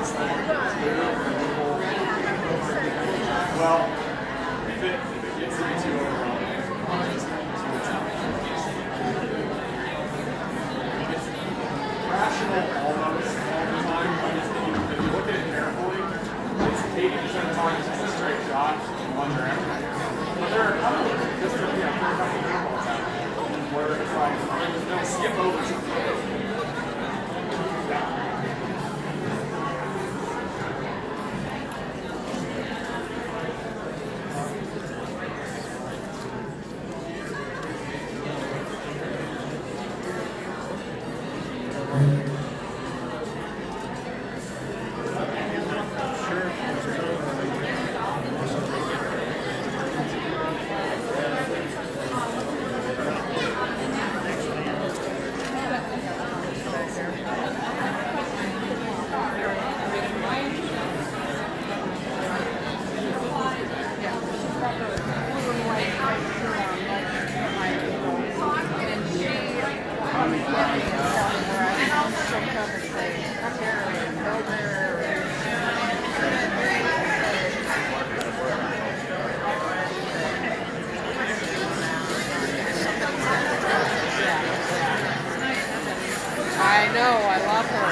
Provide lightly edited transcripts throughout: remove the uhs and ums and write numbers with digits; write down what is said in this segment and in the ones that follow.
Well, if it gets to be too overwhelming, I'll just see what's happening. It's rational almost all the time. If you look at it carefully, it's 80% of the time it's just a straight shot in one direction. But there are a couple of just there are a couple of intervals happening where it's like they'll skip over something. I know, I love her.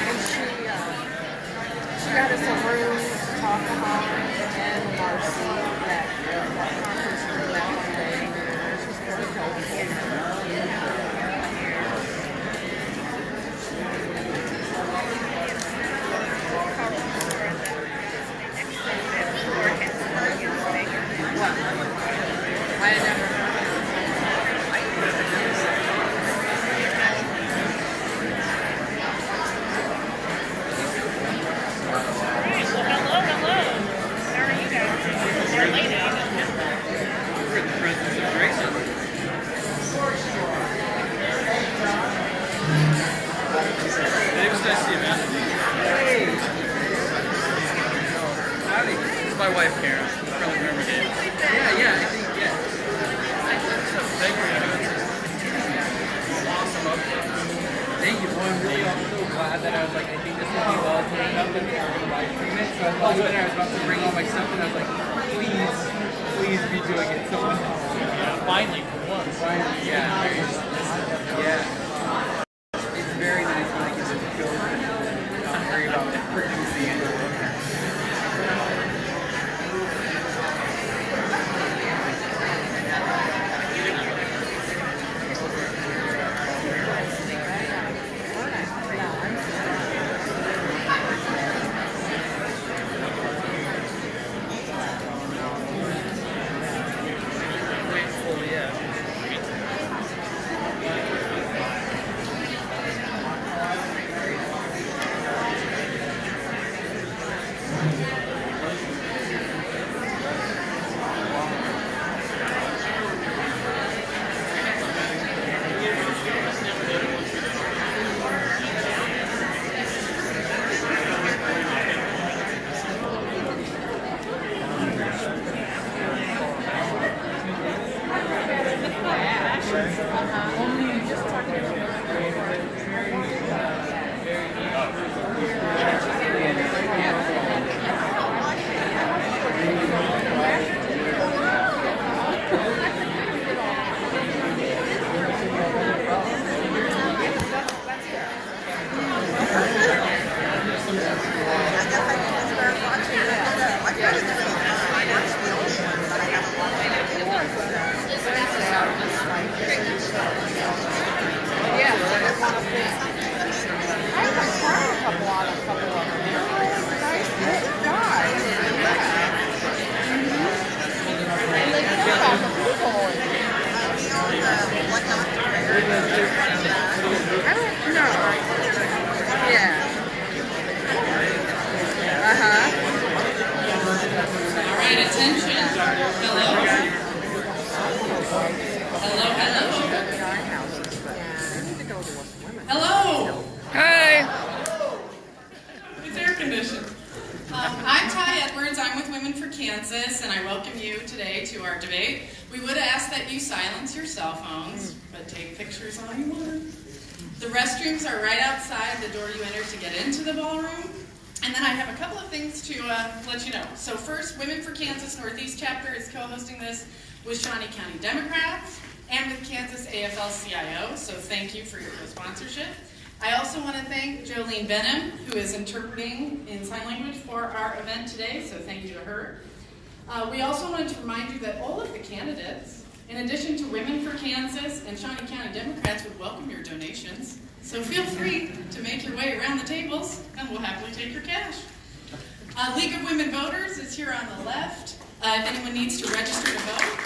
And she got us a room to talk to Holly and Marcy at that conference room that one day. She's pretty helpful. I had never heard of it. My wife, Karen. I probably remember Dave. Yeah, I think, yeah. Thank you. Awesome. Thank you. Well, I'm really also glad that I was like, I think this will be well put up in the live stream it. So I was about to bring all my stuff and I was like, please be doing it. So finally, for once. Finally, yeah. Yeah. It's very nice when I get to go and not worry about producing it. Hello. Hi. It's air conditioned. I'm Ty Edwards. I'm with Women for Kansas, and I welcome you today to our debate. We would ask that you silence your cell phones, but take pictures all you want. The restrooms are right outside the door you enter to get into the ballroom. And then I have a couple of things to let you know. So first, Women for Kansas Northeast Chapter is co-hosting this with Shawnee County Democrats and with Kansas AFL-CIO, so thank you for your co-sponsorship. I also want to thank Jolene Benham, who is interpreting in sign language for our event today, so thank you to her. We also wanted to remind you that all of the candidates, in addition to Women for Kansas and Shawnee County Democrats, would welcome your donations. So feel free to make your way around the tables, and we'll happily take your cash. League of Women Voters is here on the left. If anyone needs to register to vote.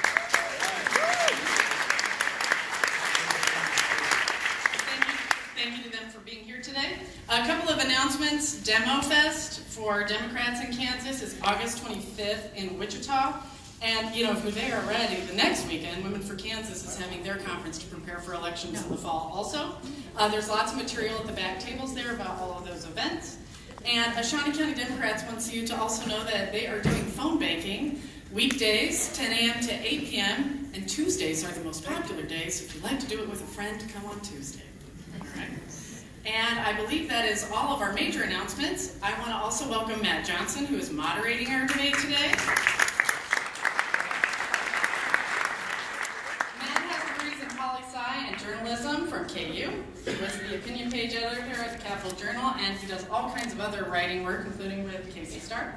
Thank you to them for being here today. A couple of announcements. Demo Fest for Democrats in Kansas is August 25th in Wichita. And, if you're there already, the next weekend, Women for Kansas is having their conference to prepare for elections in the fall also. There's lots of material at the back tables there about all of those events. And Shawnee County Democrats wants you to also know that they are doing phone banking weekdays, 10 a.m. to 8 p.m., and Tuesdays are the most popular days, so if you'd like to do it with a friend, come on Tuesday. All right. And I believe that is all of our major announcements. I want to also welcome Matt Johnson, who is moderating our debate today. And journalism from KU. He was the opinion page editor at the Capital Journal, and he does all kinds of other writing work, including with Casey Stark.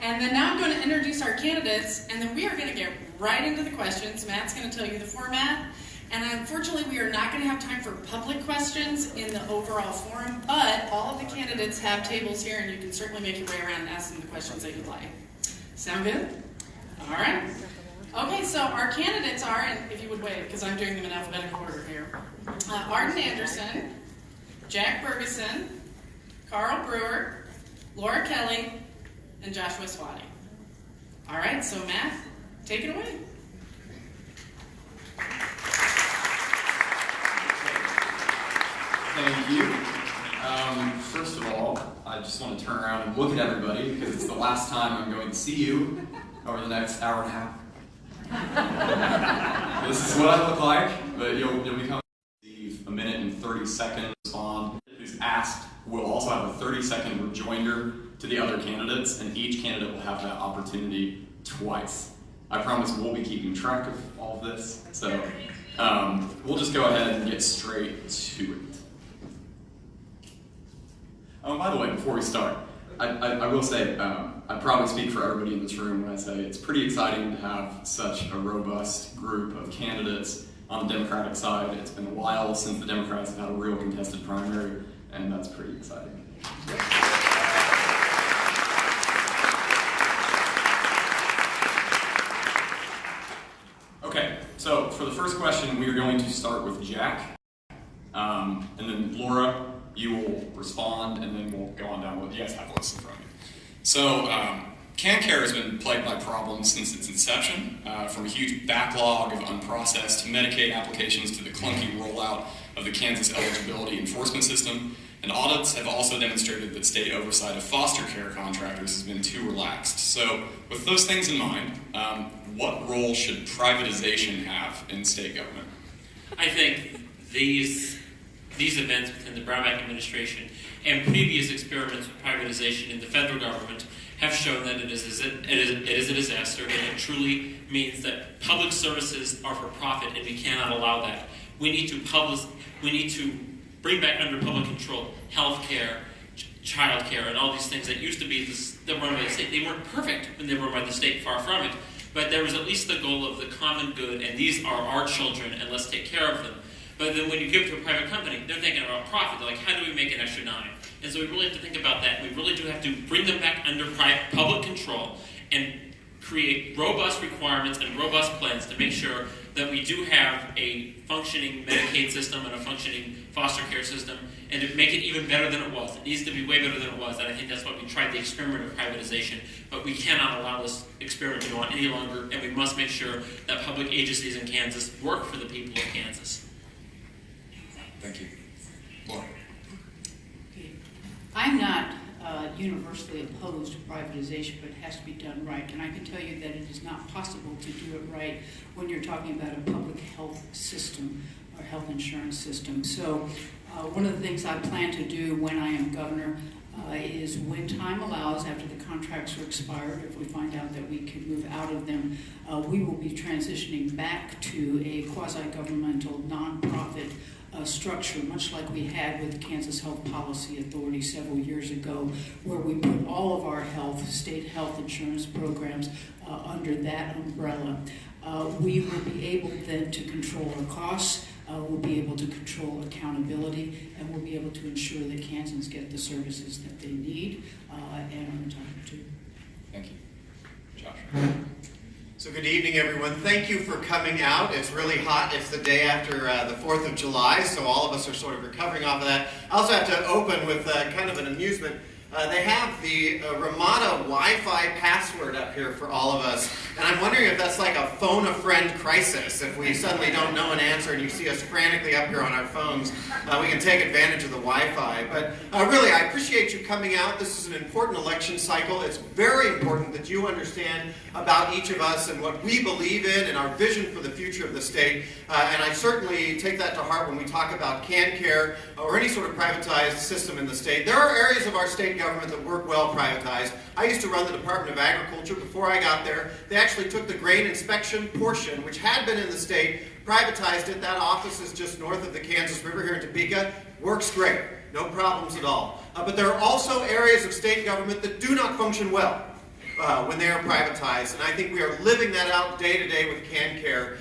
And then now I'm going to introduce our candidates, and then we are going to get right into the questions. Matt's going to tell you the format. And unfortunately, we are not going to have time for public questions in the overall forum, but all of the candidates have tables here, and you can certainly make your way around and ask them the questions that you'd like. Sound good? All right. Okay, so our candidates are, and if you would wait, because I'm doing them in alphabetical order here, Arden Anderson, Jack Bergeson, Carl Brewer, Laura Kelly, and Joshua Swati. All right, so Matt, take it away. Thank you. First of all, I just want to turn around and look at everybody because it's the last time I'm going to see you over the next hour and a half. This is what I look like, but you'll become a minute and 30 seconds respond. Who's asked will also have a 30-second rejoinder to the other candidates, and each candidate will have that opportunity twice. I promise we'll be keeping track of all of this, so we'll just go ahead and get straight to it. Oh, by the way, before we start, I will say, I probably speak for everybody in this room when I say it's pretty exciting to have such a robust group of candidates on the Democratic side. It's been a while since the Democrats have had a real contested primary, and that's pretty exciting. Okay, so for the first question, we are going to start with Jack, and then Laura, you will respond, and then we'll go on down. You guys have a list in front of you. So, CanCare has been plagued by problems since its inception, from a huge backlog of unprocessed Medicaid applications to the clunky rollout of the Kansas eligibility enforcement system, and audits have also demonstrated that state oversight of foster care contractors has been too relaxed. So, with those things in mind, what role should privatization have in state government? I think these events within the Brownback administration and previous experiments with privatization in the federal government have shown that it is a disaster, and it truly means that public services are for profit, and we cannot allow that. We need to bring back under public control health care, child care, and all these things that used to be run by the state. They weren't perfect when they were run by the state, far from it, but there was at least the goal of the common good, and these are our children, and let's take care of them. But then when you give to a private company, they're thinking about profit. They're like, how do we make an extra dime? And so we really have to think about that. We really do have to bring them back under public control and create robust requirements and robust plans to make sure that we do have a functioning Medicaid system and a functioning foster care system, and to make it even better than it was. It needs to be way better than it was, and I think that's why we tried the experiment of privatization. But we cannot allow this experiment to go on any longer, and we must make sure that public agencies in Kansas work for the people of Kansas. Thank you. Laura. I'm not universally opposed to privatization, but it has to be done right. And I can tell you that it is not possible to do it right when you're talking about a public health system or health insurance system. So One of the things I plan to do when I am governor is when time allows, after the contracts are expired, if we find out that we can move out of them, we will be transitioning back to a quasi-governmental nonprofit structure, much like we had with the Kansas Health Policy Authority several years ago, where we put all of our state health insurance programs under that umbrella. We will be able then to control our costs, we'll be able to control accountability, and we'll be able to ensure that Kansans get the services that they need and are entitled to. Thank you. Josh. So good evening, everyone. Thank you for coming out. It's really hot. It's the day after the 4th of July, so all of us are sort of recovering off of that. I also have to open with kind of an amusement. They have the Ramada Wi-Fi password up here for all of us, and I'm wondering if that's like a phone-a-friend crisis. If we suddenly don't know an answer and you see us frantically up here on our phones, we can take advantage of the Wi-Fi. But really, I appreciate you coming out. This is an important election cycle. It's very important that you understand about each of us and what we believe in and our vision for the future of the state. And I certainly take that to heart when we talk about CanCare or any sort of privatized system in the state. There are areas of our state government that work well privatized. I used to run the Department of Agriculture. Before I got there, they actually took the grain inspection portion, which had been in the state, privatized it. That office is just north of the Kansas River here in Topeka. Works great. No problems at all. But there are also areas of state government that do not function well when they are privatized, and I think we are living that out day to day with CanCare.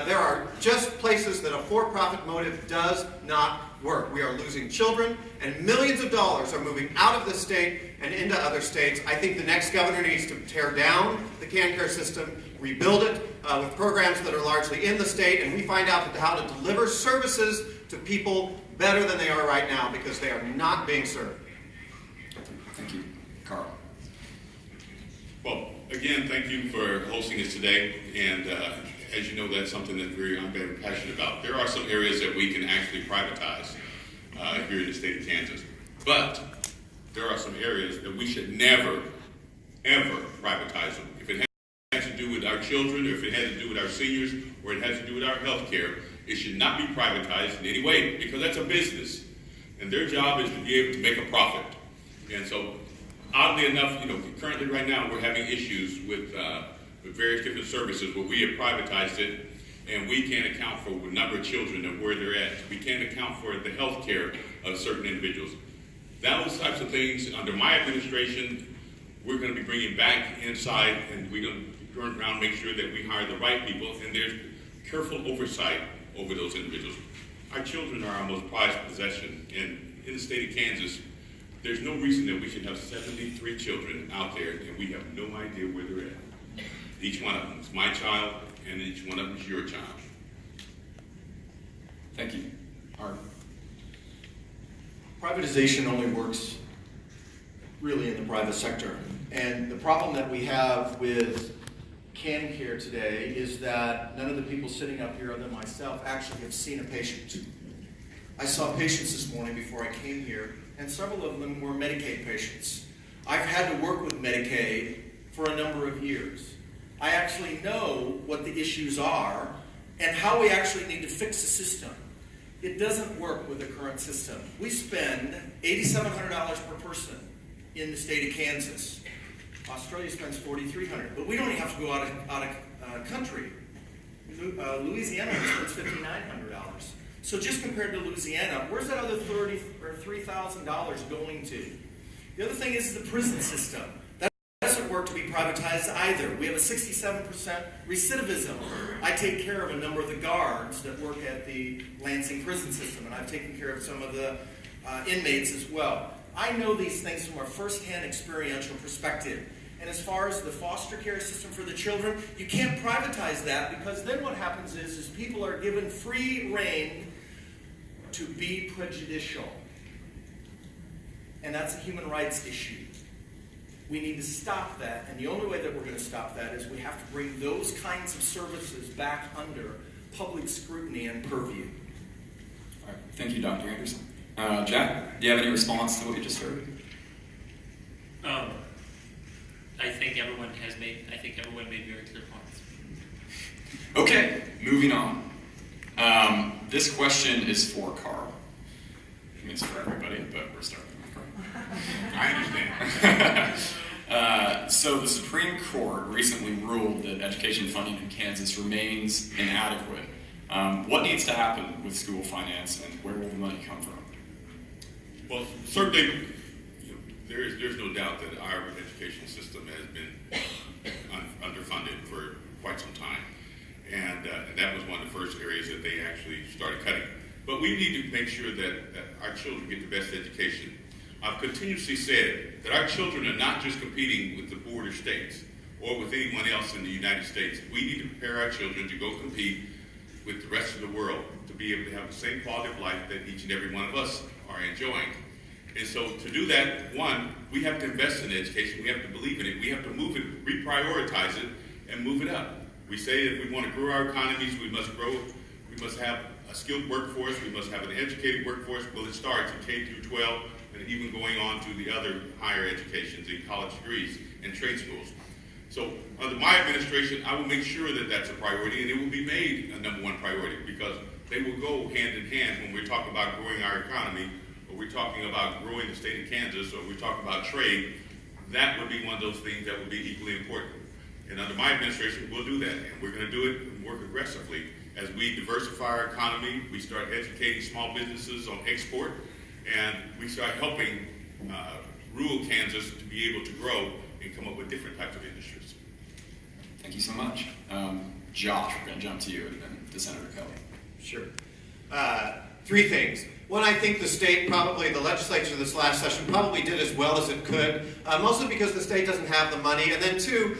There are just places that a for-profit motive does not work. We are losing children, and millions of dollars are moving out of the state and into other states. I think the next governor needs to tear down the CanCare system, rebuild it with programs that are largely in the state, and we find out how to deliver services to people better than they are right now, because they are not being served. Thank you. Carl. Well, again, thank you for hosting us today, and as you know, that's something that I'm very passionate about. There are some areas that we can actually privatize here in the state of Kansas, but there are some areas that we should never, ever privatize them. If it has to do with our children, or if it has to do with our seniors, or it has to do with our health care, it should not be privatized in any way, because that's a business, and their job is to be able to make a profit. And so, oddly enough, currently right now we're having issues with various different services where we have privatized it, and we can't account for the number of children and where they're at. We can't account for the health care of certain individuals. Those types of things, under my administration, we're going to be bringing back inside, and we're going to turn around and make sure that we hire the right people, and there's careful oversight over those individuals. Our children are our most prized possession, and in the state of Kansas, there's no reason that we should have 73 children out there and we have no idea where they're at. Each one of them is my child, and each one of them is your child. Thank you. Art. Privatization only works really in the private sector. And the problem that we have with CanCare today is that none of the people sitting up here other than myself actually have seen a patient. I saw patients this morning before I came here, and several of them were Medicaid patients. I've had to work with Medicaid for a number of years. I actually know what the issues are and how we actually need to fix the system. It doesn't work with the current system. We spend $8,700 per person in the state of Kansas. Australia spends $4,300, but we don't even have to go out of country. Louisiana spends $5,900. So just compared to Louisiana, where's that other $30,000 or $3,000 going to? The other thing is the prison system. That doesn't work to be privatized either. We have a 67% recidivism. I take care of a number of the guards that work at the Lansing prison system, and I've taken care of some of the inmates as well. I know these things from a first-hand experiential perspective. And as far as the foster care system for the children, you can't privatize that, because then what happens is people are given free rein to be prejudicial. And that's a human rights issue. We need to stop that, and the only way that we're going to stop that is we have to bring those kinds of services back under public scrutiny and purview. All right. Thank you, Dr. Anderson. Jack, do you have any response to what you just heard? I think everyone made very clear points. Okay, moving on. This question is for Carl. it's for everybody, but we're starting. I understand. So the Supreme Court recently ruled that education funding in Kansas remains inadequate. What needs to happen with school finance, and where will the money come from? Well, certainly, there's no doubt that our education system has been underfunded for quite some time, and that was one of the first areas that they actually started cutting. But we need to make sure that our children get the best education. I've continuously said that our children are not just competing with the border states or with anyone else in the United States. We need to prepare our children to go compete with the rest of the world, to be able to have the same quality of life that each and every one of us are enjoying. And so to do that, one, we have to invest in education. We have to believe in it. We have to move it, reprioritize it, and move it up. We say if we want to grow our economies, we must grow, we must have a skilled workforce, we must have an educated workforce. Well, it starts in K through 12, and even going on to the other higher educations in college degrees and trade schools. So under my administration, I will make sure that that's a priority, and it will be made a #1 priority, because they will go hand in hand when we're talking about growing our economy, or we're talking about growing the state of Kansas, or we're talking about trade. That would be one of those things that would be equally important. And under my administration, we'll do that, and we're going to do it and work aggressively. As we diversify our economy, we start educating small businesses on export, and we start helping rural Kansas to be able to grow and come up with different types of industries. Thank you so much. Josh, we're going to jump to you, and then to Senator Kelly. Sure. 3 things. One, I think the state the legislature this last session probably did as well as it could, mostly because the state doesn't have the money. And then 2,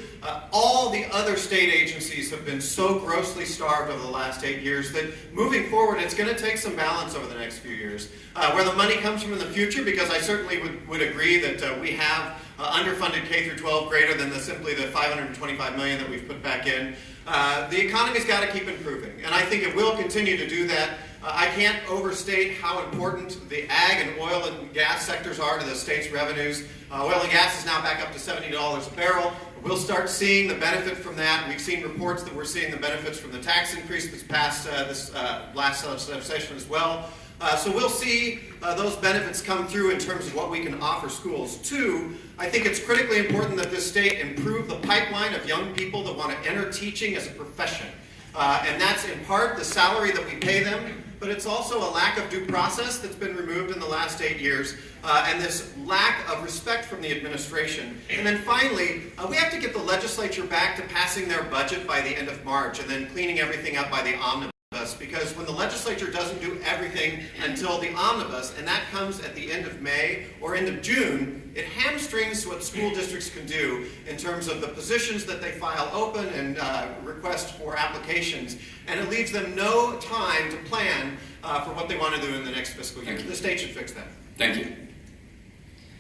all the other state agencies have been so grossly starved over the last 8 years that moving forward, it's going to take some balance over the next few years. Where the money comes from in the future, because I certainly would agree that we have underfunded K through 12 greater than simply the $525 million that we've put back in. The economy's got to keep improving, and I think it will continue to do that. I can't overstate how important the ag and oil and gas sectors are to the state's revenues. Oil and gas is now back up to $70 a barrel. We'll start seeing the benefit from that. We've seen reports that we're seeing the benefits from the tax increase that's passed this last session as well. So we'll see those benefits come through in terms of what we can offer schools. 2, I think it's critically important that this state improve the pipeline of young people that want to enter teaching as a profession. And that's in part the salary that we pay them, but it's also a lack of due process that's been removed in the last 8 years, and this lack of respect from the administration. And then finally, we have to get the legislature back to passing their budget by the end of March and then cleaning everything up by the omnibus. Because when the legislature doesn't do everything until the omnibus, and that comes at the end of May or end of June, it hamstrings what school districts can do in terms of the positions that they file open and request for applications, and it leaves them no time to plan for what they want to do in the next fiscal year. The state should fix that. Thank you.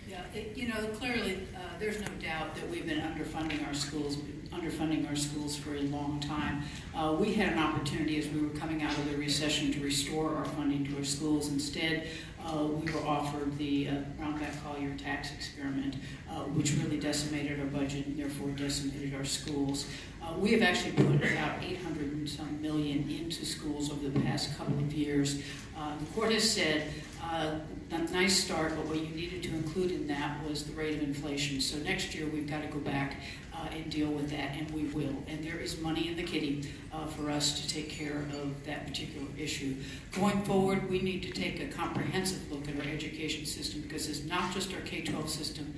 Yeah, clearly there's no doubt that we've been underfunding our schools for a long time. We had an opportunity as we were coming out of the recession to restore our funding to our schools. Instead, we were offered the Brownback-Collier tax experiment, which really decimated our budget and therefore decimated our schools. We have actually put about $800 and some million into schools over the past couple of years. The court has said, a nice start, but what you needed to include in that was the rate of inflation. So next year we've got to go back and deal with that, and we will. And there is money in the kitty for us to take care of that particular issue. Going forward, we need to take a comprehensive look at our education system, because it's not just our K-12 system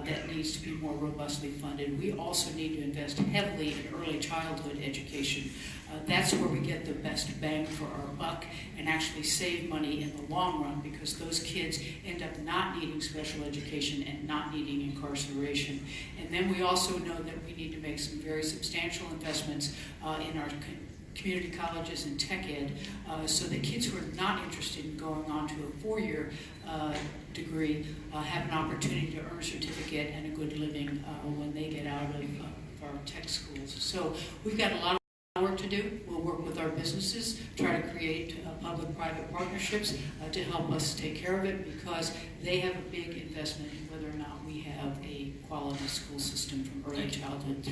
that needs to be more robustly funded. We also need to invest heavily in early childhood education. That's where we get the best bang for our buck and actually save money in the long run, because those kids end up not needing special education and not needing incarceration. And then we also know that we need to make some very substantial investments in our community colleges and tech ed, so that kids who are not interested in going on to a 4-year degree have an opportunity to earn a certificate and a good living when they get out of our tech schools. So we've got a lot of work to do. We'll work with our businesses, try to create public-private partnerships to help us take care of it, because they have a big investment in whether or not we have a quality school system from early childhood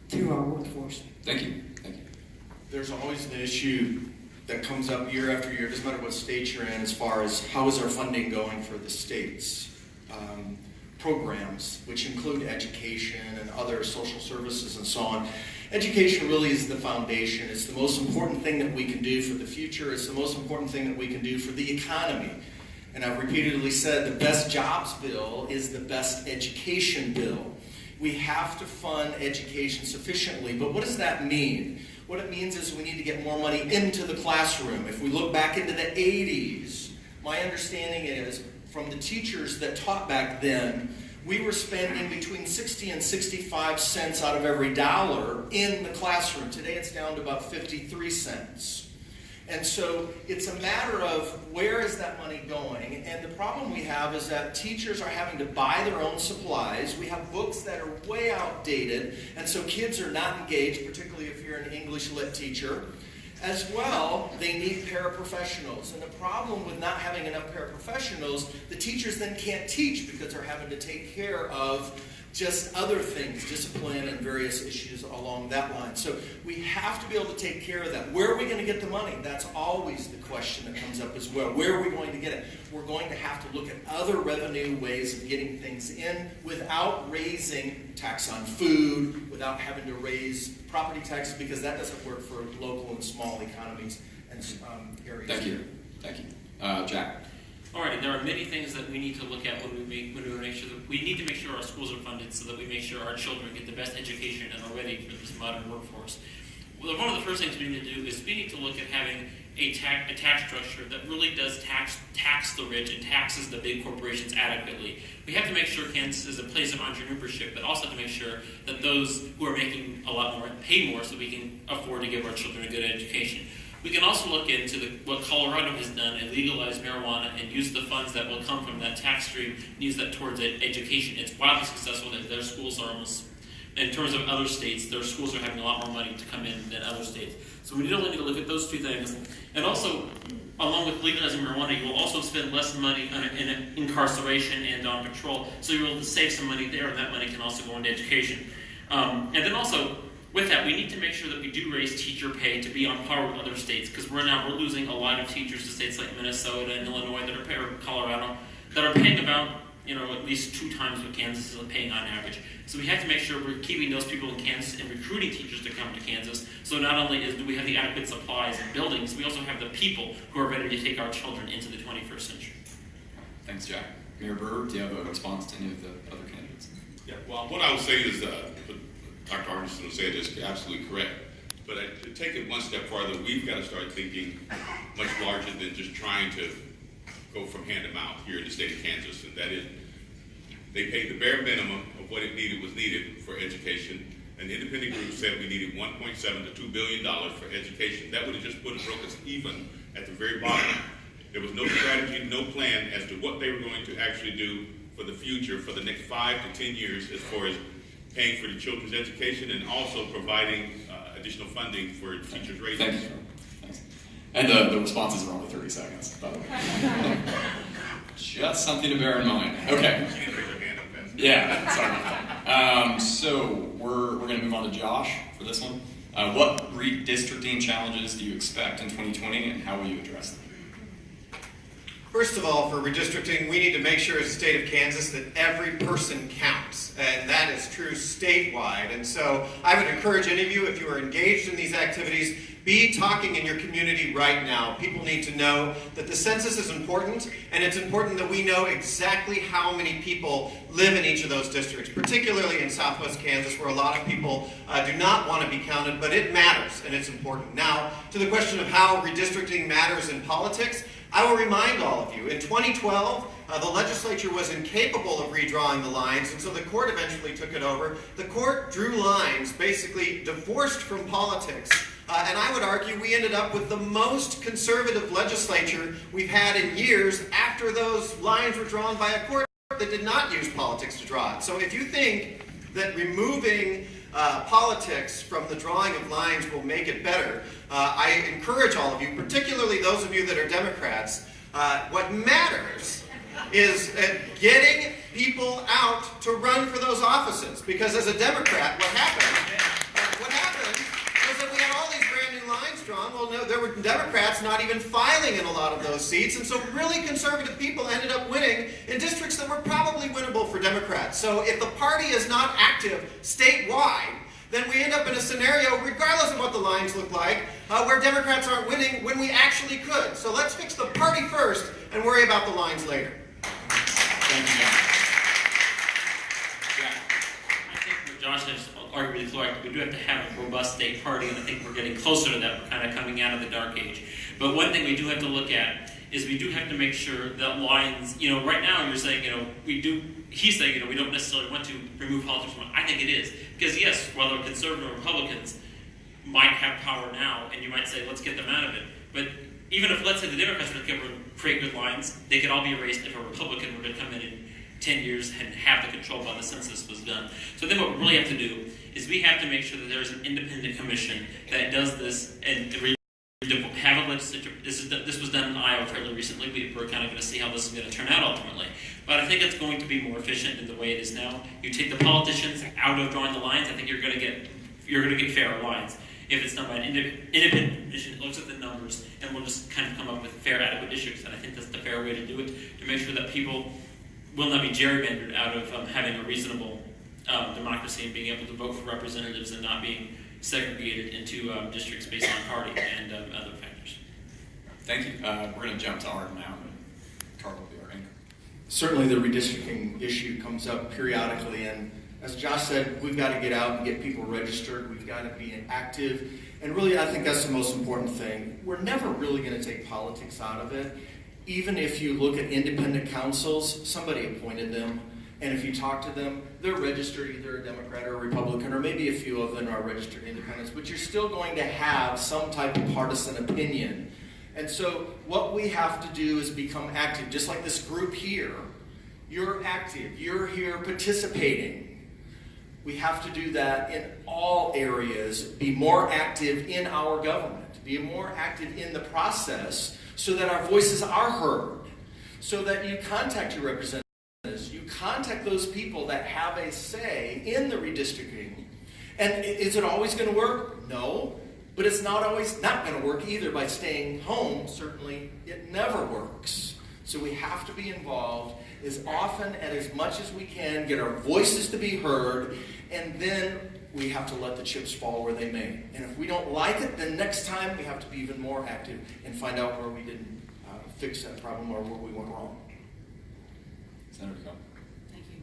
through our workforce. Thank you. Thank you. There's always an issue that comes up year after year, doesn't matter what state you're in, as far as how is our funding going for the state's programs, which include education and other social services and so on. Education really is the foundation. It's the most important thing that we can do for the future. It's the most important thing that we can do for the economy. And I've repeatedly said the best jobs bill is the best education bill. We have to fund education sufficiently, but what does that mean? What it means is we need to get more money into the classroom. If we look back into the 80s, my understanding is from the teachers that taught back then, we were spending between 60 and 65 cents out of every dollar in the classroom. Today it's down to about 53 cents. And so it's a matter of where is that money going? And the problem we have is that teachers are having to buy their own supplies. We have books that are way outdated, and so kids are not engaged, particularly if you're an English lit teacher. As well, they need paraprofessionals. And the problem with not having enough paraprofessionals, the teachers then can't teach because they're having to take care of just other things, discipline and various issues along that line. So we have to be able to take care of that. Where are we going to get the money? That's always the question that comes up as well. Where are we going to get it? We're going to have to look at other revenue ways of getting things in without raising tax on food, without having to raise property taxes, because that doesn't work for local and small economies and areas. Thank you. Thank you. Jack? Alright, there are many things that we need to look at when we make sure that we need to make sure our schools are funded so that we make sure our children get the best education and are ready for this modern workforce. Well, one of the first things we need to do is we need to look at having a tax structure that really does tax the rich and taxes the big corporations adequately. We have to make sure Kansas is a place of entrepreneurship, but also to make sure that those who are making a lot more pay more so we can afford to give our children a good education. We can also look into what Colorado has done and legalize marijuana and use the funds that will come from that tax stream and use that towards education. It's wildly successful. Their schools are almost, in terms of other states, their schools are having a lot more money to come in than other states. So we really need to look at those two things. And also, along with legalizing marijuana, you will also spend less money in incarceration and on patrol. So you're able to save some money there, and that money can also go into education. And then also, with that, we need to make sure that we do raise teacher pay to be on par with other states, because we're losing a lot of teachers to states like Minnesota and Illinois or Colorado that are paying about at least 2 times what Kansas is paying on average. So we have to make sure we're keeping those people in Kansas and recruiting teachers to come to Kansas. So not only do we have the adequate supplies and buildings, we also have the people who are ready to take our children into the 21st century. Thanks, Jack. Mayor Burr, do you have a response to any of the other candidates? Yeah, well, what I would say is Dr. Arneson said is absolutely correct. But to take it one step farther, we've got to start thinking much larger than just trying to go from hand to mouth here in the state of Kansas. And that is, they paid the bare minimum of what it was needed for education. An independent group said we needed $1.7 to $2 billion for education. That would have just broke us even at the very bottom. There was no strategy, no plan as to what they were going to actually do for the future, for the next 5 to 10 years, as far as paying for the children's education and also providing additional funding for teachers' raises. Thank you. Thanks. And the responses are only 30 seconds, by the way. Just something to bear in mind. Okay. Yeah, sorry about that. So we're going to move on to Josh for this one. What redistricting challenges do you expect in 2020, and how will you address them? First of all, for redistricting, we need to make sure as a state of Kansas that every person counts, and that is true statewide. And so I would encourage any of you, if you are engaged in these activities, be talking in your community right now. People need to know that the census is important, and it's important that we know exactly how many people live in each of those districts, particularly in southwest Kansas, where a lot of people do not want to be counted, but it matters, and it's important. Now, to the question of how redistricting matters in politics, I will remind all of you, in 2012, the legislature was incapable of redrawing the lines, and so the court eventually took it over. The court drew lines basically divorced from politics, and I would argue we ended up with the most conservative legislature we've had in years after those lines were drawn by a court that did not use politics to draw it. So if you think that removing politics from the drawing of lines will make it better, I encourage all of you, particularly those of you that are Democrats, what matters is getting people out to run for those offices. Because as a Democrat, what happened was that we had all these brand new lines strong. Well, no, there were Democrats not even filing in a lot of those seats, and so really conservative people ended up winning in districts that were probably winnable for Democrats. So if the party is not active statewide, then we end up in a scenario, regardless of what the lines look like, where Democrats aren't winning when we actually could. So let's fix the party first and worry about the lines later. Thank you, John. I think what Josh has arguably correct. We do have to have a robust state party, and I think we're getting closer to that. We're kind of coming out of the dark age. But one thing we do have to look at is we do have to make sure that lines, right now you're saying, he's saying, we don't necessarily want to remove politics from it. I think it is. Because yes, whether conservative or Republicans might have power now, and you might say, let's get them out of it. But even if, let's say, the Democrats were to create good lines, they could all be erased if a Republican were to come in 10 years and have the control while the census was done. So then what we really have to do is we have to make sure that there's an independent commission that does this and have a legislature. This was done in Iowa fairly recently. We're kind of going to see how this is going to turn out ultimately. But I think it's going to be more efficient than the way it is now. You take the politicians out of drawing the lines, I think you're going to get fairer lines. If it's done by an independent commission, it looks at the numbers and will just kind of come up with fair, adequate issues. And I think that's the fair way to do it, to make sure that people will not be gerrymandered out of having a reasonable democracy and being able to vote for representatives and not being segregated into districts based on party and other factors. Thank you. We're going to jump to Art now. Carl will be our anchor. Certainly the redistricting issue comes up periodically, and as Josh said, we've got to get out and get people registered. We've got to be active. And really, I think that's the most important thing. We're never really going to take politics out of it. Even if you look at independent councils, somebody appointed them. And if you talk to them, they're registered either a Democrat or a Republican, or maybe a few of them are registered independents. But you're still going to have some type of partisan opinion. And so what we have to do is become active. Just like this group here, you're active. You're here participating. We have to do that in all areas, be more active in our government, be more active in the process so that our voices are heard, so that you contact your representatives, you contact those people that have a say in the redistricting. And is it always going to work? No, but it's not always not going to work either by staying home. Certainly, it never works. So we have to be involved as often and as much as we can, get our voices to be heard, and then we have to let the chips fall where they may. And if we don't like it, then next time we have to be even more active and find out where we didn't fix that problem or where we went wrong. Senator Coe. Thank you.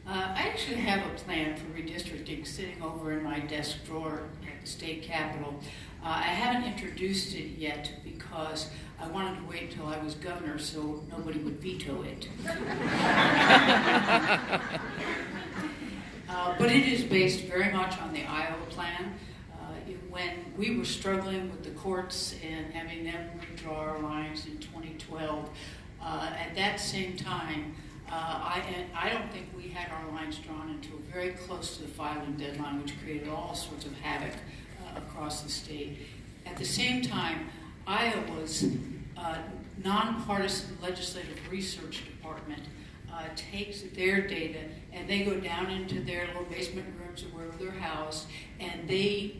I actually have a plan for redistricting sitting over in my desk drawer at the state capitol. I haven't introduced it yet because I wanted to wait until I was governor so nobody would veto it. But it is based very much on the Iowa plan. When we were struggling with the courts and having them redraw our lines in 2012, at that same time, I don't think we had our lines drawn until very close to the filing deadline, which created all sorts of havoc across the state. At the same time, Iowa's nonpartisan legislative research department takes their data and they go down into their little basement rooms or wherever they're housed, and they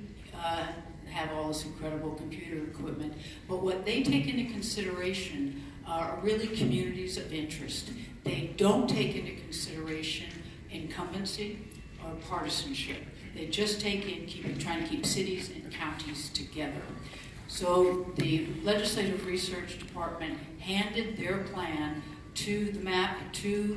have all this incredible computer equipment. But what they take into consideration are really communities of interest. They don't take into consideration incumbency or partisanship. They just take in trying to keep cities and counties together. So the Legislative Research Department handed their plan to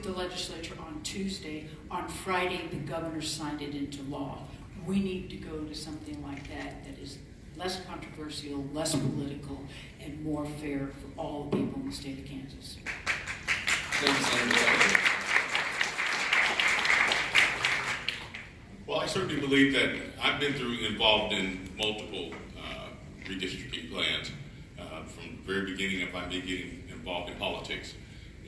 the legislature on Tuesday. On Friday, the governor signed it into law. We need to go to something like that that is less controversial, less political, and more fair for all the people in the state of Kansas. Thank you, Senator. Well, I certainly believe that I've been involved in multiple redistricting plans from the very beginning of my getting involved in politics.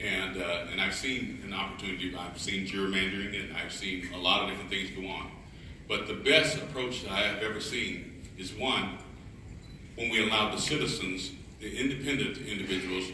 And I've seen an opportunity, I've seen gerrymandering, and I've seen a lot of different things go on. But the best approach that I have ever seen is one, when we allowed the citizens, the independent individuals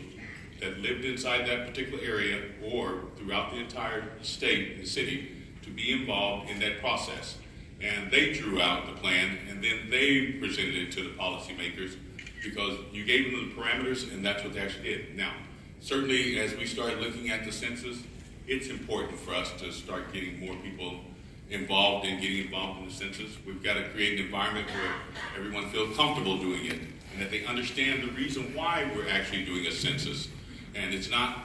that lived inside that particular area or throughout the entire state and city to be involved in that process. And they drew out the plan, and then they presented it to the policymakers because you gave them the parameters, and that's what they actually did. Now, certainly, as we start looking at the census, it's important for us to start getting more people involved in getting involved in the census. We've got to create an environment where everyone feels comfortable doing it, and that they understand the reason why we're actually doing a census. And it's not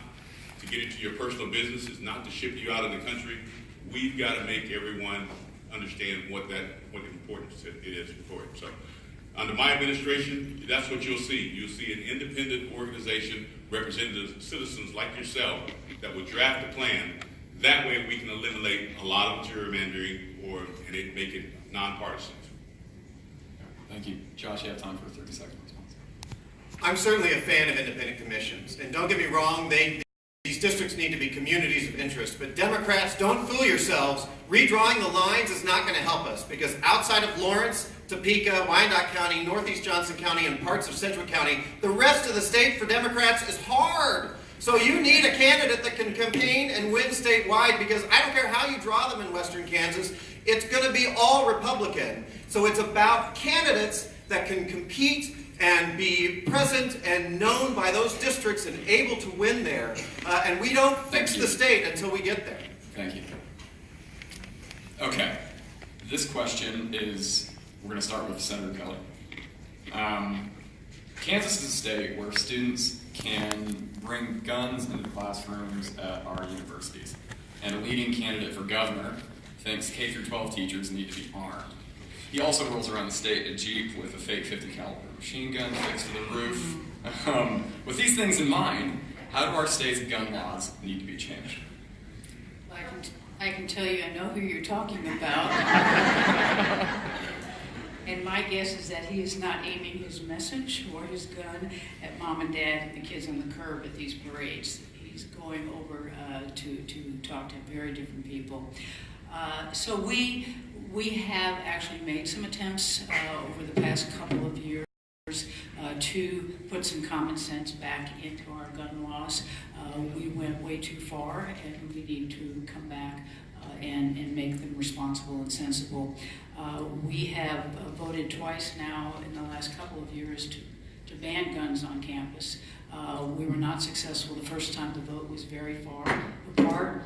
to get into your personal business, it's not to ship you out of the country. We've got to make everyone understand what importance it is for it. So, under my administration, that's what you'll see. You'll see an independent organization, representative citizens like yourself, that will draft a plan. That way we can eliminate a lot of gerrymandering and make it nonpartisan. Thank you. Josh, you have time for a 30-second response. I'm certainly a fan of independent commissions. And don't get me wrong, these districts need to be communities of interest. But Democrats, don't fool yourselves. Redrawing the lines is not going to help us, because outside of Lawrence, Topeka, Wyandotte County, Northeast Johnson County, and parts of Sedgwick County, the rest of the state for Democrats is hard. So you need a candidate that can campaign and win statewide, because I don't care how you draw them in western Kansas, it's going to be all Republican. So it's about candidates that can compete and be present and known by those districts and able to win there. And we don't fix the state until we get there. Thank you. Okay. This question is, we're going to start with Senator Kelly. Kansas is a state where students can bring guns into the classrooms at our universities. And a leading candidate for governor thinks K-12 teachers need to be armed. He also rolls around the state a Jeep with a fake .50 caliber machine gun fixed to the roof. With these things in mind, how do our state's gun laws need to be changed? I can tell you I know who you're talking about. And my guess is that he is not aiming his message or his gun at mom and dad and the kids on the curb at these parades. He's going over to talk to very different people. So we have actually made some attempts over the past couple of years to put some common sense back into our gun laws. We went way too far, and we need to come back and make them responsible and sensible. We have voted twice now in the last couple of years to ban guns on campus. We were not successful. The first time the vote was very far apart.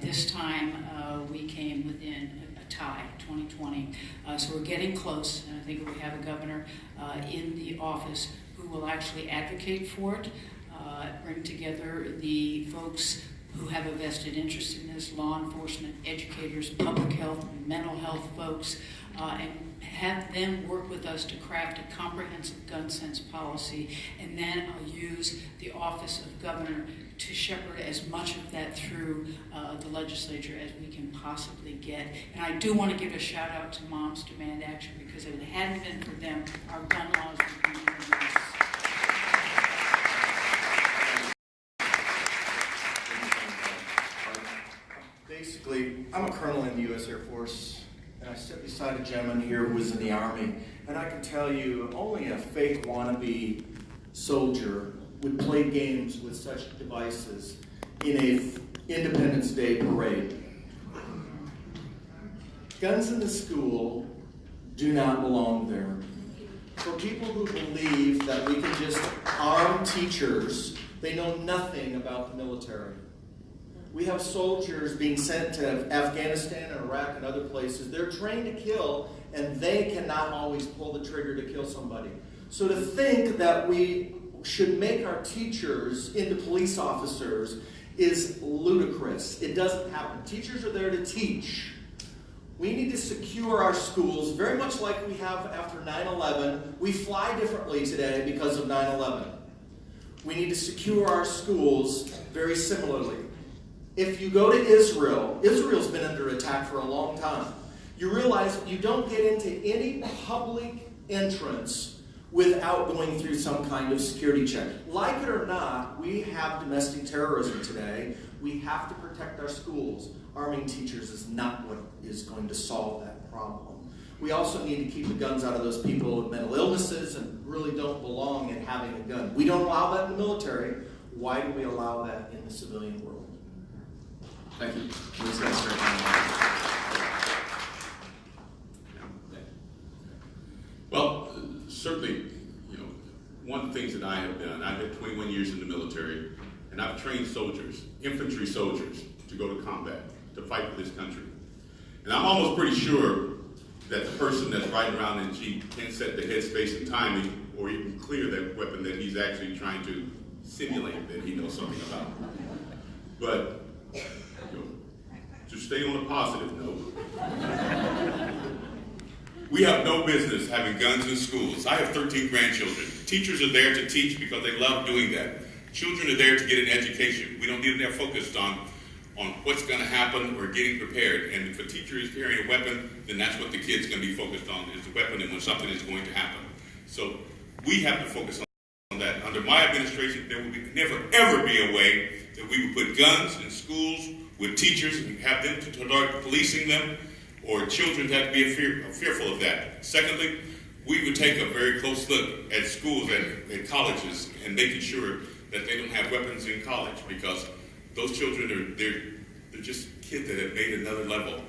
This time we came within a tie, 2020. So we're getting close, and I think we have a governor in the office who will actually advocate for it, bring together the folks who have a vested interest in this, law enforcement, educators, public health, mental health folks, and have them work with us to craft a comprehensive gun sense policy. And then I'll use the office of governor to shepherd as much of that through the legislature as we can possibly get. And I do want to give a shout out to Moms Demand Action, because if it hadn't been for them, our gun laws would be even worse. Basically, I'm a colonel in the U.S. Air Force, and I sit beside a gentleman here who was in the Army, and I can tell you only a fake wannabe soldier would play games with such devices in a Independence Day parade. Guns in the school do not belong there. For people who believe that we can just arm teachers, they know nothing about the military. We have soldiers being sent to Afghanistan and Iraq and other places. They're trained to kill, and they cannot always pull the trigger to kill somebody. So to think that we should make our teachers into police officers is ludicrous. It doesn't happen. Teachers are there to teach. We need to secure our schools, very much like we have after 9/11. We fly differently today because of 9/11. We need to secure our schools very similarly. If you go to Israel, Israel's been under attack for a long time. You realize you don't get into any public entrance without going through some kind of security check. Like it or not, we have domestic terrorism today. We have to protect our schools. Arming teachers is not what is going to solve that problem. We also need to keep the guns out of those people with mental illnesses and really don't belong in having a gun. We don't allow that in the military. Why do we allow that in the civilian world? Thank you. Please go straight on. Well, certainly, of the things that I have done. I've had 21 years in the military, and I've trained soldiers, infantry soldiers, to go to combat, to fight for this country. And I'm almost pretty sure that the person that's riding around in Jeep can't set the headspace and timing or even clear that weapon that he's actually trying to simulate that he knows something about. But to stay on a positive note, we have no business having guns in schools. I have 13 grandchildren. Teachers are there to teach because they love doing that. Children are there to get an education. We don't need them there focused on what's going to happen or getting prepared. And if a teacher is carrying a weapon, then that's what the kid's going to be focused on, is the weapon and when something is going to happen. So we have to focus on that. Under my administration, there will never, ever be a way that we would put guns in schools with teachers and have them to start policing them, or children have to be fearful of that. Secondly, we would take a very close look at schools and at colleges and making sure that they don't have weapons in college, because those children they're just kids that have made another level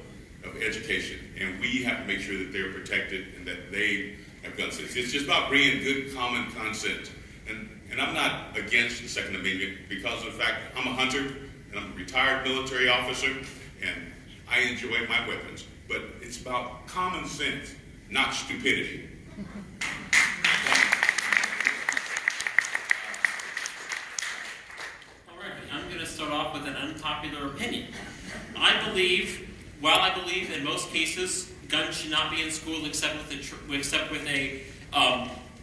of education, and we have to make sure that they're protected and that they have gun sense. It's just about bringing good common consent. And I'm not against the Second Amendment because of the fact I'm a hunter and I'm a retired military officer and I enjoy my weapons. But it's about common sense, not stupidity. All right, I'm going to start off with an unpopular opinion. While I believe in most cases guns should not be in school except with a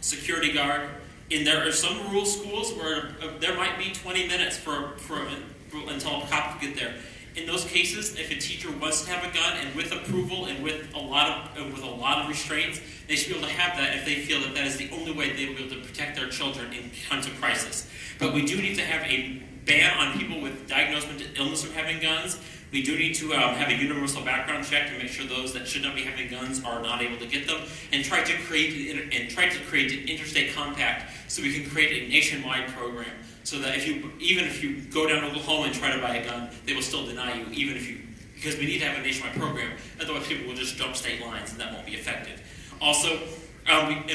security guard, and there are some rural schools where there might be 20 minutes until a cop can get there. In those cases, if a teacher wants to have a gun and with approval and with a lot of restraints, they should be able to have that if they feel that that is the only way they will be able to protect their children in times of crisis. But we do need to have a ban on people with diagnosed mental illness from having guns. We do need to have a universal background check to make sure those that should not be having guns are not able to get them, and try to create an interstate compact so we can create a nationwide program. So that even if you go down to Oklahoma and try to buy a gun, they will still deny you, because we need to have a nationwide program. Otherwise, people will just jump state lines, and that won't be effective. Also, I'm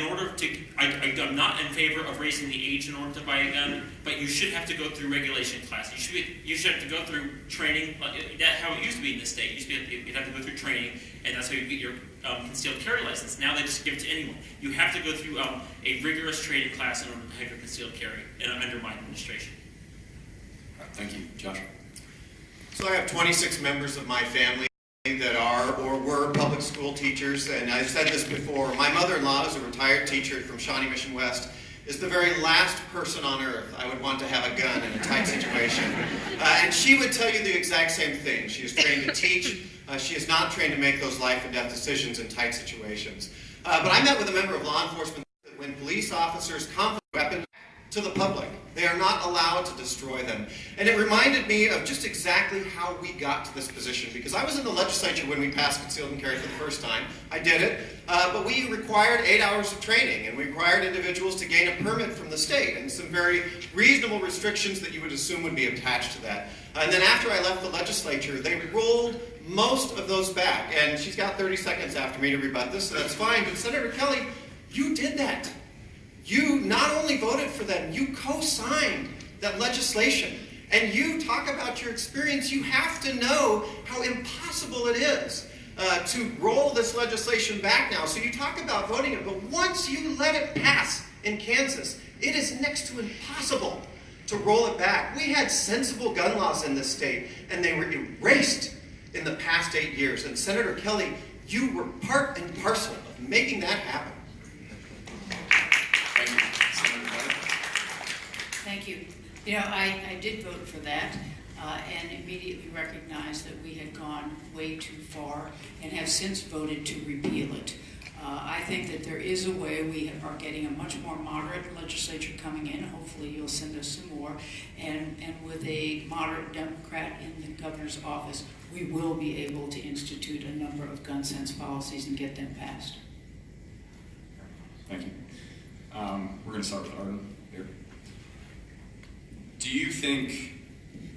not in favor of raising the age in order to buy a gun, but you should have to go through regulation class. You should have to go through training. That's how it used to be in this state. You'd have to go through training, and that's how you get your concealed carry license. Now they just give it to anyone. You have to go through a rigorous training class in order to have your concealed carry under my administration. Thank you. Josh? So I have 26 members of my family that are or were public school teachers, and I've said this before. My mother-in-law is a retired teacher from Shawnee Mission West, is the very last person on earth I would want to have a gun in a tight situation. And she would tell you the exact same thing. She is trained to teach. She is not trained to make those life and death decisions in tight situations. But I met with a member of law enforcement that when police officers confiscate weapons to the public, they are not allowed to destroy them. And it reminded me of just exactly how we got to this position, because I was in the legislature when we passed concealed and carry for the first time. I did it, but we required 8 hours of training, and we required individuals to gain a permit from the state, and some very reasonable restrictions that you would assume would be attached to that. And then after I left the legislature, they rolled most of those back, and she's got 30 seconds after me to rebut this, so that's fine. But Senator Kelly, you did that. You not only voted for that, you co-signed that legislation. And you talk about your experience, you have to know how impossible it is to roll this legislation back now. So you talk about voting it, but once you let it pass in Kansas, it is next to impossible to roll it back. We had sensible gun laws in this state, and they were erased in the past 8 years. And Senator Kelly, you were part and parcel of making that happen. Thank you. You know, I did vote for that and immediately recognized that we had gone way too far and have since voted to repeal it. I think that there is a way. We are getting a much more moderate legislature coming in. Hopefully you'll send us some more. And with a moderate Democrat in the governor's office, we will be able to institute a number of gun sense policies and get them passed. Thank you. We're going to start with Arden here. Do you think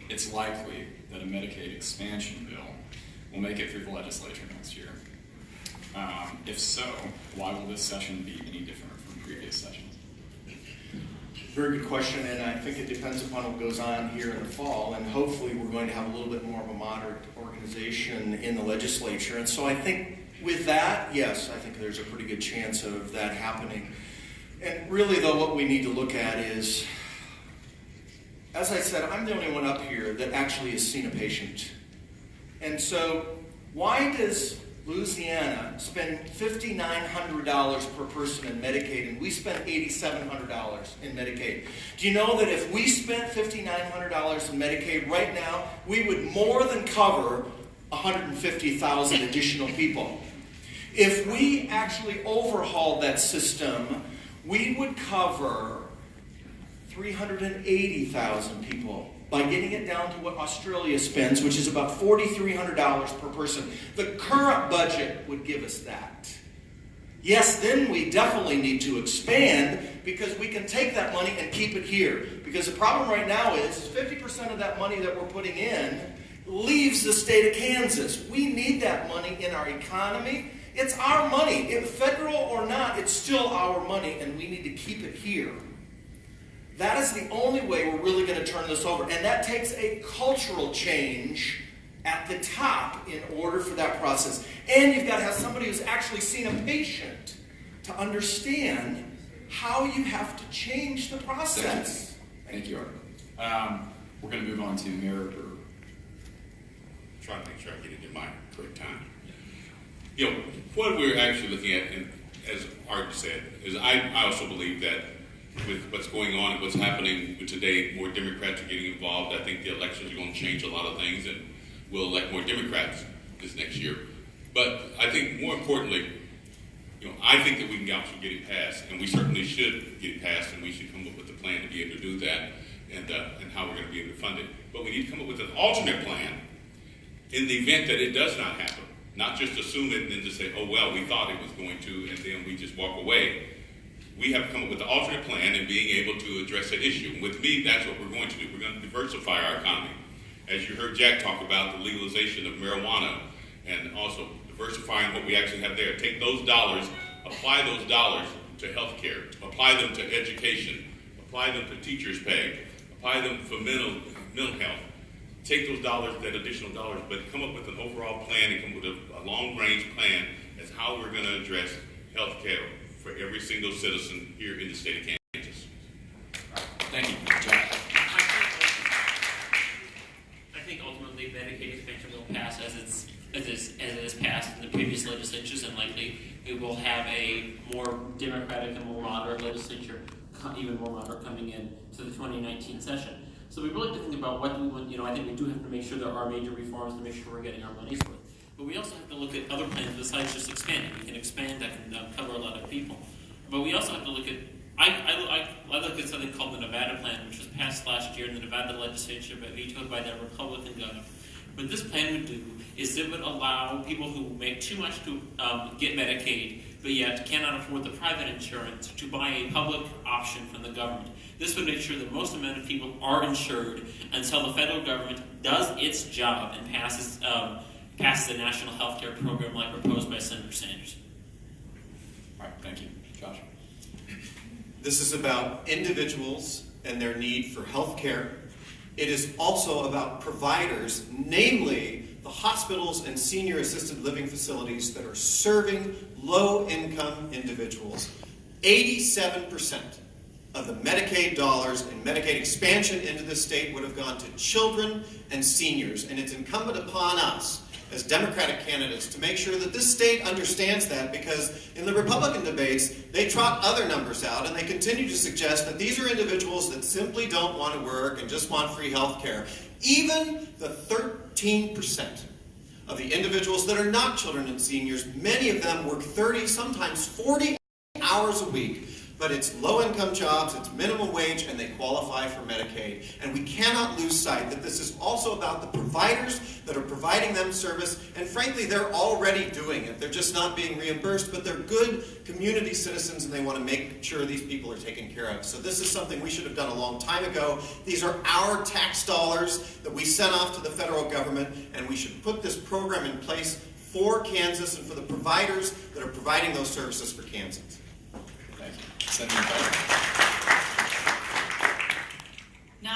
it's likely that a Medicaid expansion bill will make it through the legislature next year? If so, why will this session be any different from previous sessions? Very good question, and I think it depends upon what goes on here in the fall, and hopefully we're going to have a little bit more of a moderate organization in the legislature. And so I think with that, yes, I think there's a pretty good chance of that happening. And really, though, what we need to look at is, as I said, I'm the only one up here that actually has seen a patient. And so why does Louisiana spend $5,900 per person in Medicaid, and we spend $8,700 in Medicaid? Do you know that if we spent $5,900 in Medicaid right now, we would more than cover 150,000 additional people? If we actually overhauled that system, we would cover 380,000 people by getting it down to what Australia spends, which is about $4,300 per person. The current budget would give us that. Yes, then we definitely need to expand, because we can take that money and keep it here. Because the problem right now is 50% of that money that we're putting in leaves the state of Kansas. We need that money in our economy. It's our money. If federal or not, it's still our money, and we need to keep it here. That is the only way we're really going to turn this over. And that takes a cultural change at the top in order for that process. And you've got to have somebody who's actually seen a patient to understand how you have to change the process. Thank you, Art. We're going to move on to Mayor Brewer. Trying to make sure I get it in my correct time. You know, what we're actually looking at, and as Art said, is I also believe that with what's going on and what's happening today, more Democrats are getting involved. I think the elections are going to change a lot of things, and we'll elect more Democrats this next year. But I think more importantly, you know, I think that we can actually get it passed, and we certainly should get it passed, and we should come up with a plan to be able to do that, and how we're going to be able to fund it. But we need to come up with an alternate plan in the event that it does not happen. Not just assume it and then just say, oh, well, we thought it was going to, and then we just walk away. We have to come up with an alternate plan and being able to address that issue. And with me, that's what we're going to do. We're going to diversify our economy. As you heard Jack talk about the legalization of marijuana, and also diversifying what we actually have there. Take those dollars, apply those dollars to health care, apply them to education, apply them to teachers' pay, apply them for mental health. Take those dollars, that additional dollars, but come up with an overall plan and come up with a long-range plan as how we're going to address health care for every single citizen here in the state of Kansas. All right. Thank you, Jack. I think ultimately Medicaid expansion will pass as it has passed in the previous legislatures, and likely it will have a more democratic and more moderate legislature, even more moderate, coming in to the 2019 session. So we really have to think about what we want. You know, I think we do have to make sure there are major reforms to make sure we're getting our money's worth. But we also have to look at other plans besides just expanding. We can expand, that can cover a lot of people. But we also have to look at, I look at something called the Nevada plan, which was passed last year in the Nevada legislature, but vetoed by their Republican governor. What this plan would do is it would allow people who make too much to get Medicaid, but yet cannot afford the private insurance, to buy a public option from the government. This would make sure that most amount of people are insured until the federal government does its job and passes a national health care program like proposed by Senator Sanders. All right, thank you. Josh? This is about individuals and their need for health care. It is also about providers, namely the hospitals and senior assisted living facilities that are serving low-income individuals. 87% of the Medicaid dollars and Medicaid expansion into the state would have gone to children and seniors, and it's incumbent upon us as Democratic candidates to make sure that this state understands that, because in the Republican debates, they trot other numbers out and they continue to suggest that these are individuals that simply don't want to work and just want free health care. Even the 13% of the individuals that are not children and seniors, many of them work 30, sometimes 40 hours a week. But it's low-income jobs, it's minimum wage, and they qualify for Medicaid. And we cannot lose sight that this is also about the providers that are providing them service, and frankly, they're already doing it. They're just not being reimbursed, but they're good community citizens, and they want to make sure these people are taken care of. So this is something we should have done a long time ago. These are our tax dollars that we sent off to the federal government, and we should put this program in place for Kansas and for the providers that are providing those services for Kansans. Thank you. Senator Bell.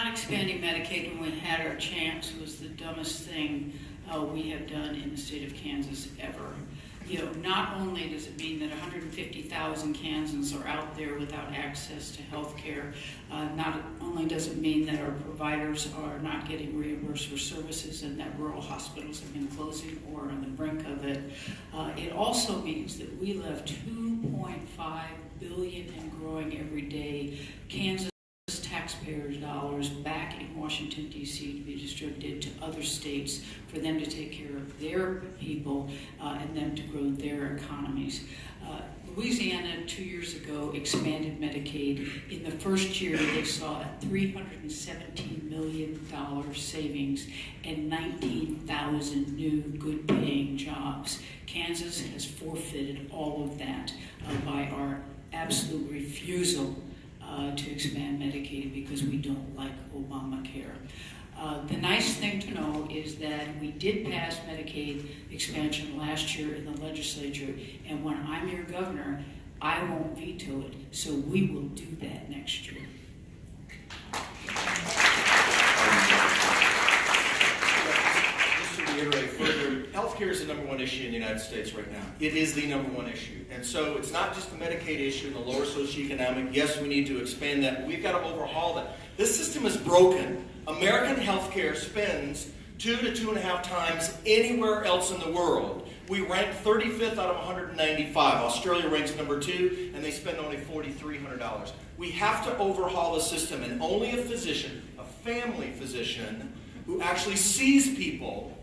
not expanding Medicaid when we had our chance was the dumbest thing we have done in the state of Kansas ever. You know, not only does it mean that 150,000 Kansans are out there without access to health care, not only does it mean that our providers are not getting reimbursed for services and that rural hospitals have been closing or on the brink of it, it also means that we left $2.5 billion and growing every day Kansas taxpayers' dollars back in Washington, D.C. to be distributed to other states for them to take care of their people and them to grow their economies. Louisiana 2 years ago expanded Medicaid. In the first year, they saw a $317 million savings and 19,000 new good-paying jobs. Kansas has forfeited all of that by our absolute refusal to expand Medicaid because we don't like Obamacare. The nice thing to know is that we did pass Medicaid expansion last year in the legislature, and when I'm your governor, I won't veto it, so we will do that next year. Just to reiterate further, healthcare is the #1 issue in the United States right now. It is the #1 issue. And so it's not just the Medicaid issue and the lower socioeconomic. Yes, we need to expand that. We've got to overhaul that. This system is broken. American healthcare spends 2 to 2.5 times anywhere else in the world. We rank 35th out of 195. Australia ranks #2, and they spend only $4,300. We have to overhaul the system, and only a physician, a family physician, who actually sees people,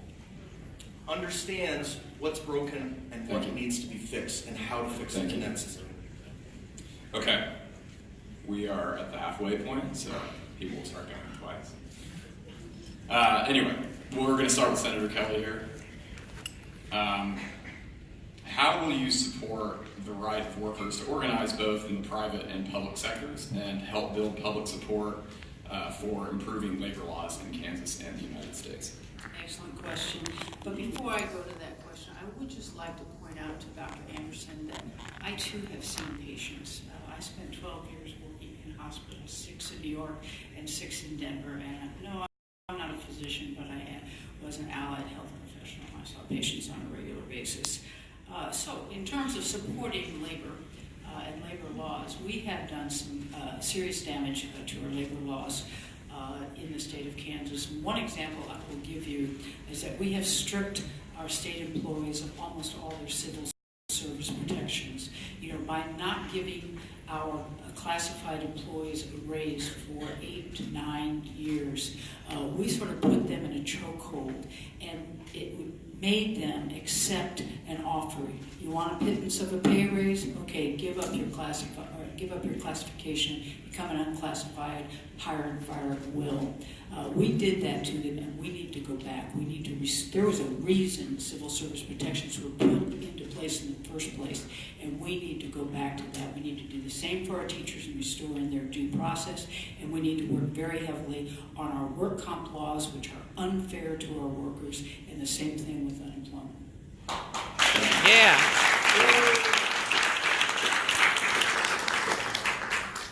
understands what's broken and what needs to be fixed and how to fix it in that system. Okay, we are at the halfway point, so people will start going twice. Anyway, we're going to start with Senator Kelly here. How will you support the right of workers to organize both in the private and public sectors and help build public support for improving labor laws in Kansas and the United States? Excellent question. But before I go to that question, I would just like to point out to Dr. Anderson that I too have seen patients. I spent 12 years working in hospitals, 6 in New York and 6 in Denver. And no, I'm not a physician, but I was an allied health professional. I saw patients on a regular basis. So in terms of supporting labor and labor laws, we have done some serious damage to our labor laws in the state of Kansas. One example I will give you is that we have stripped our state employees of almost all their civil service protections. You know, by not giving our classified employees a raise for 8 to 9 years, we sort of put them in a chokehold, and it made them accept an offer. You want a pittance of a pay raise? Okay, give up your classification, become an unclassified, hire and fire at will. We did that to them, and we need to go back. We need to. There was a reason civil service protections were put into place in the first place, and we need to go back to that. We need to do the same for our teachers and restore in their due process, and we need to work very heavily on our work comp laws, which are unfair to our workers, and the same thing with unemployment. Yeah.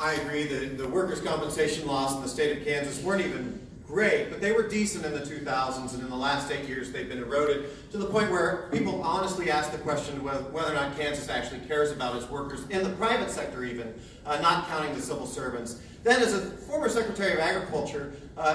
I agree that the workers' compensation laws in the state of Kansas weren't even great, but they were decent in the 2000s, and in the last 8 years they've been eroded to the point where people honestly ask the question whether or not Kansas actually cares about its workers, in the private sector even, not counting the civil servants. Then as a former Secretary of Agriculture,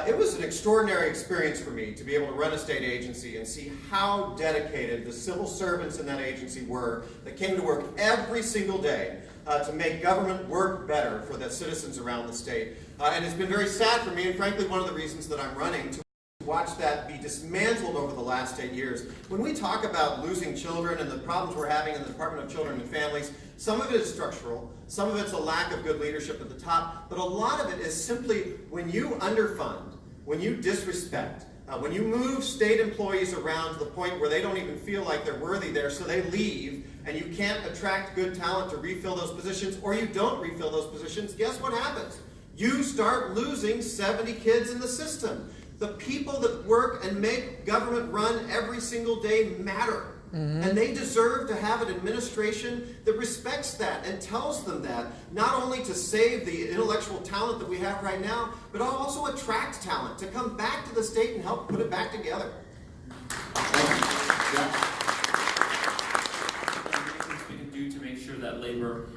it was an extraordinary experience for me to be able to run a state agency and see how dedicated the civil servants in that agency were that came to work every single day to make government work better for the citizens around the state. And it's been very sad for me, and frankly one of the reasons that I'm running, to watch that be dismantled over the last 8 years. When we talk about losing children and the problems we're having in the Department of Children and Families, some of it is structural, some of it's a lack of good leadership at the top, but a lot of it is simply when you underfund, when you disrespect, when you move state employees around to the point where they don't even feel like they're worthy there, so they leave, and you can't attract good talent to refill those positions, or you don't refill those positions, guess what happens? You start losing 70 kids in the system. The people that work and make government run every single day matter. And they deserve to have an administration that respects that and tells them that, not only to save the intellectual talent that we have right now, but also attract talent to come back to the state and help put it back together. Things we can do to make sure that labor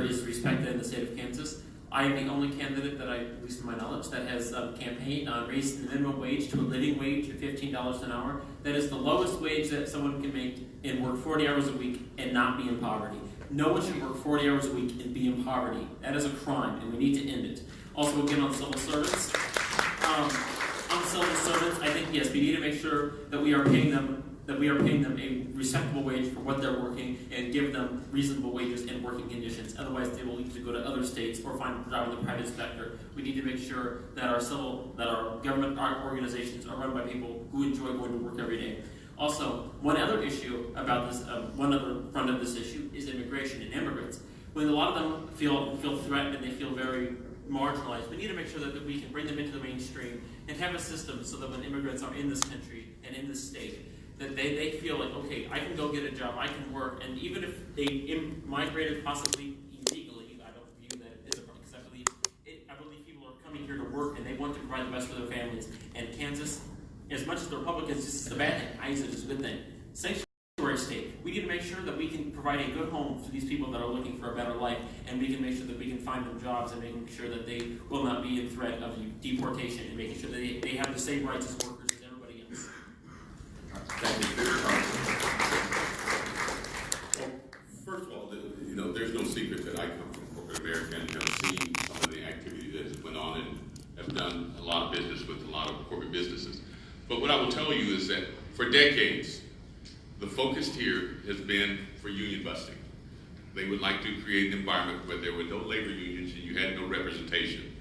is respected in the state of Kansas. I am the only candidate that at least to my knowledge, that has campaigned on raising the minimum wage to a living wage of $15 an hour. That is the lowest wage that someone can make and work 40 hours a week and not be in poverty. No one should work 40 hours a week and be in poverty. That is a crime, and we need to end it. Also, again, on civil servants. On civil servants, I think, yes, we need to make sure that we are paying them a respectable wage for what they're working and give them reasonable wages and working conditions. Otherwise, they will either go to other states or find a job in the private sector. We need to make sure that our government organizations are run by people who enjoy going to work every day. Also, one other issue about this, one other front of this issue is immigration and immigrants. When a lot of them feel threatened and they feel very marginalized, we need to make sure that we can bring them into the mainstream and have a system so that when immigrants are in this country and in this state, that they feel like, okay, I can go get a job, I can work, and even if they migrated possibly illegally, I don't view that as a problem, because I believe people are coming here to work and they want to provide the best for their families. And Kansas, as much as the Republicans, this is the bad thing, I use it as a good thing. Sanctuary state. We need to make sure that we can provide a good home for these people that are looking for a better life, and we can make sure that we can find them jobs and making sure that they will not be in threat of deportation, and making sure that they have the same rights as workers as everybody else. Thank you. Well, first of all, there's no secret that I come from corporate America and have seen some of the activity that has went on and have done a lot of business with a lot of corporate businesses. But what I will tell you is that for decades, the focus here has been for union busting. They would like to create an environment where there were no labor unions and you had no representation.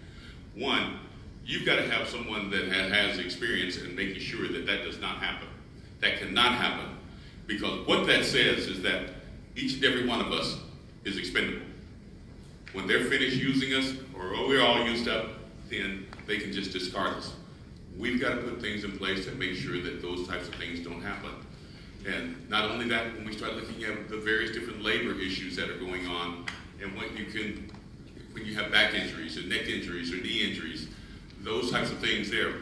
One, you've got to have someone that has experience in making sure that that does not happen. That cannot happen, because what that says is that each and every one of us is expendable. When they're finished using us, or we're all used up, then they can just discard us. We've got to put things in place to make sure that those types of things don't happen. And not only that, when we start looking at the various different labor issues that are going on, and when you have back injuries, or neck injuries, or knee injuries, those types of things there,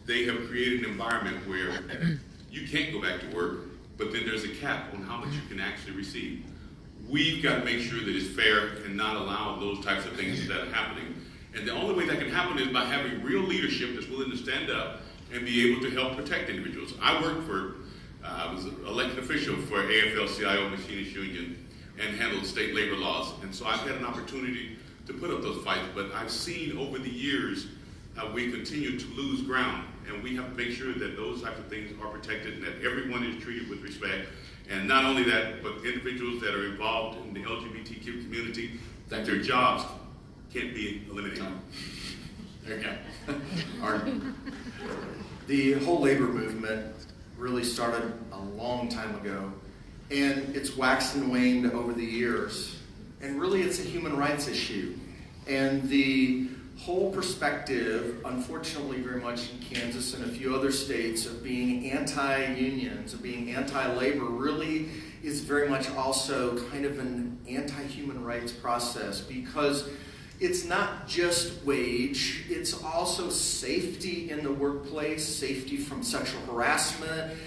they have created an environment where you can't go back to work, but then there's a cap on how much you can actually receive. We've got to make sure that it's fair and not allow those types of things that are happening. And the only way that can happen is by having real leadership that's willing to stand up and be able to help protect individuals. I was an elected official for AFL-CIO Machinists Union and handled state labor laws. And so I've had an opportunity to put up those fights, but I've seen over the years how we continue to lose ground. And we have to make sure that those types of things are protected and that everyone is treated with respect. And not only that, but individuals that are involved in the LGBTQ community, that their jobs can't be eliminated. There you go. The whole labor movement really started a long time ago, and it's waxed and waned over the years. And really, it's a human rights issue. And the whole perspective, unfortunately very much in Kansas and a few other states, of being anti-unions, of being anti-labor, really is very much also kind of an anti-human rights process, because it's not just wage, it's also safety in the workplace, safety from sexual harassment,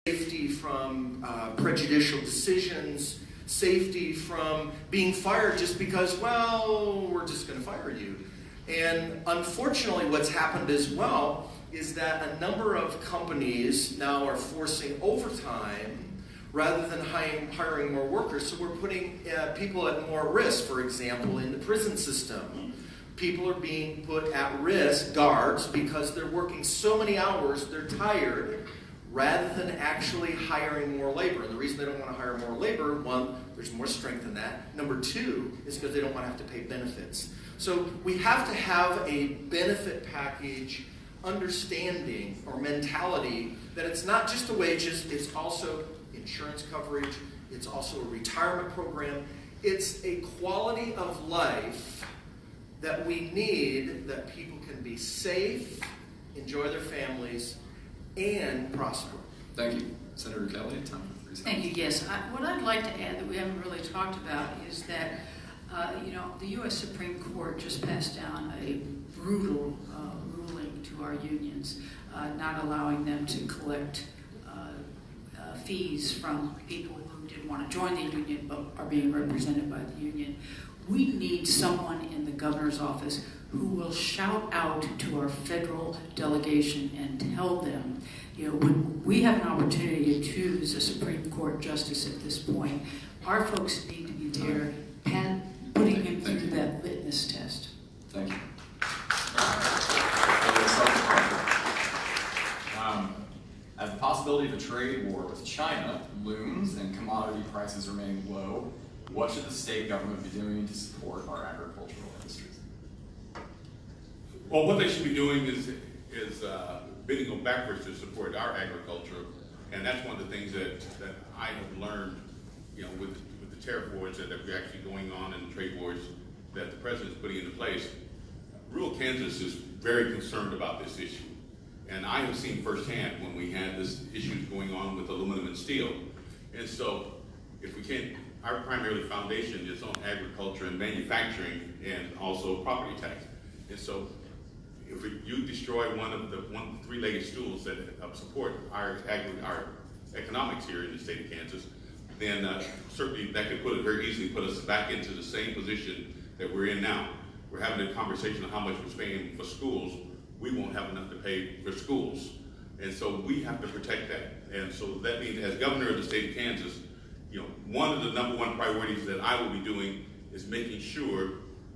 safety from prejudicial decisions, safety from being fired just because, well, we're just going to fire you. And unfortunately, what's happened as well is that a number of companies now are forcing overtime rather than hiring more workers. So we're putting people at more risk. For example, in the prison system, people are being put at risk, guards, because they're working so many hours, they're tired, rather than actually hiring more labor. And the reason they don't want to hire more labor, one, there's more strength in that. Number two, is because they don't want to have to pay benefits. So we have to have a benefit package understanding or mentality that it's not just the wages, it's also insurance coverage, it's also a retirement program. It's a quality of life that we need, that people can be safe, enjoy their families, and prosper. Thank you. Senator Kelly, time for 3 seconds. Thank you. Yes, what I'd like to add that we haven't really talked about is that, the U.S. Supreme Court just passed down a brutal ruling to our unions, not allowing them to collect fees from people who didn't want to join the union but are being represented by the union. We need someone in the governor's office who will shout out to our federal delegation and tell them, when we have an opportunity to choose a Supreme Court justice at this point, our folks need to be there putting him through that litmus test. Thank you. As the possibility of a trade war with China looms and commodity prices remain low, what should the state government be doing to support our agricultural industries? Well, what they should be doing is bending them backwards to support our agriculture, and that's one of the things that I have learned, with the tariff wars that are actually going on and the trade wars that the president's putting into place. Rural Kansas is very concerned about this issue, and I have seen firsthand when we had this issues going on with aluminum and steel. And so, if we can, our primary foundation is on agriculture and manufacturing, and also property tax. And so, if you destroy one of the three-legged stools that support our economics here in the state of Kansas, then certainly that could very easily put us back into the same position that we're in now. We're having a conversation on how much we're spending for schools. We won't have enough to pay for schools. And so we have to protect that. And so that means, as governor of the state of Kansas, one of the number one priorities that I will be doing is making sure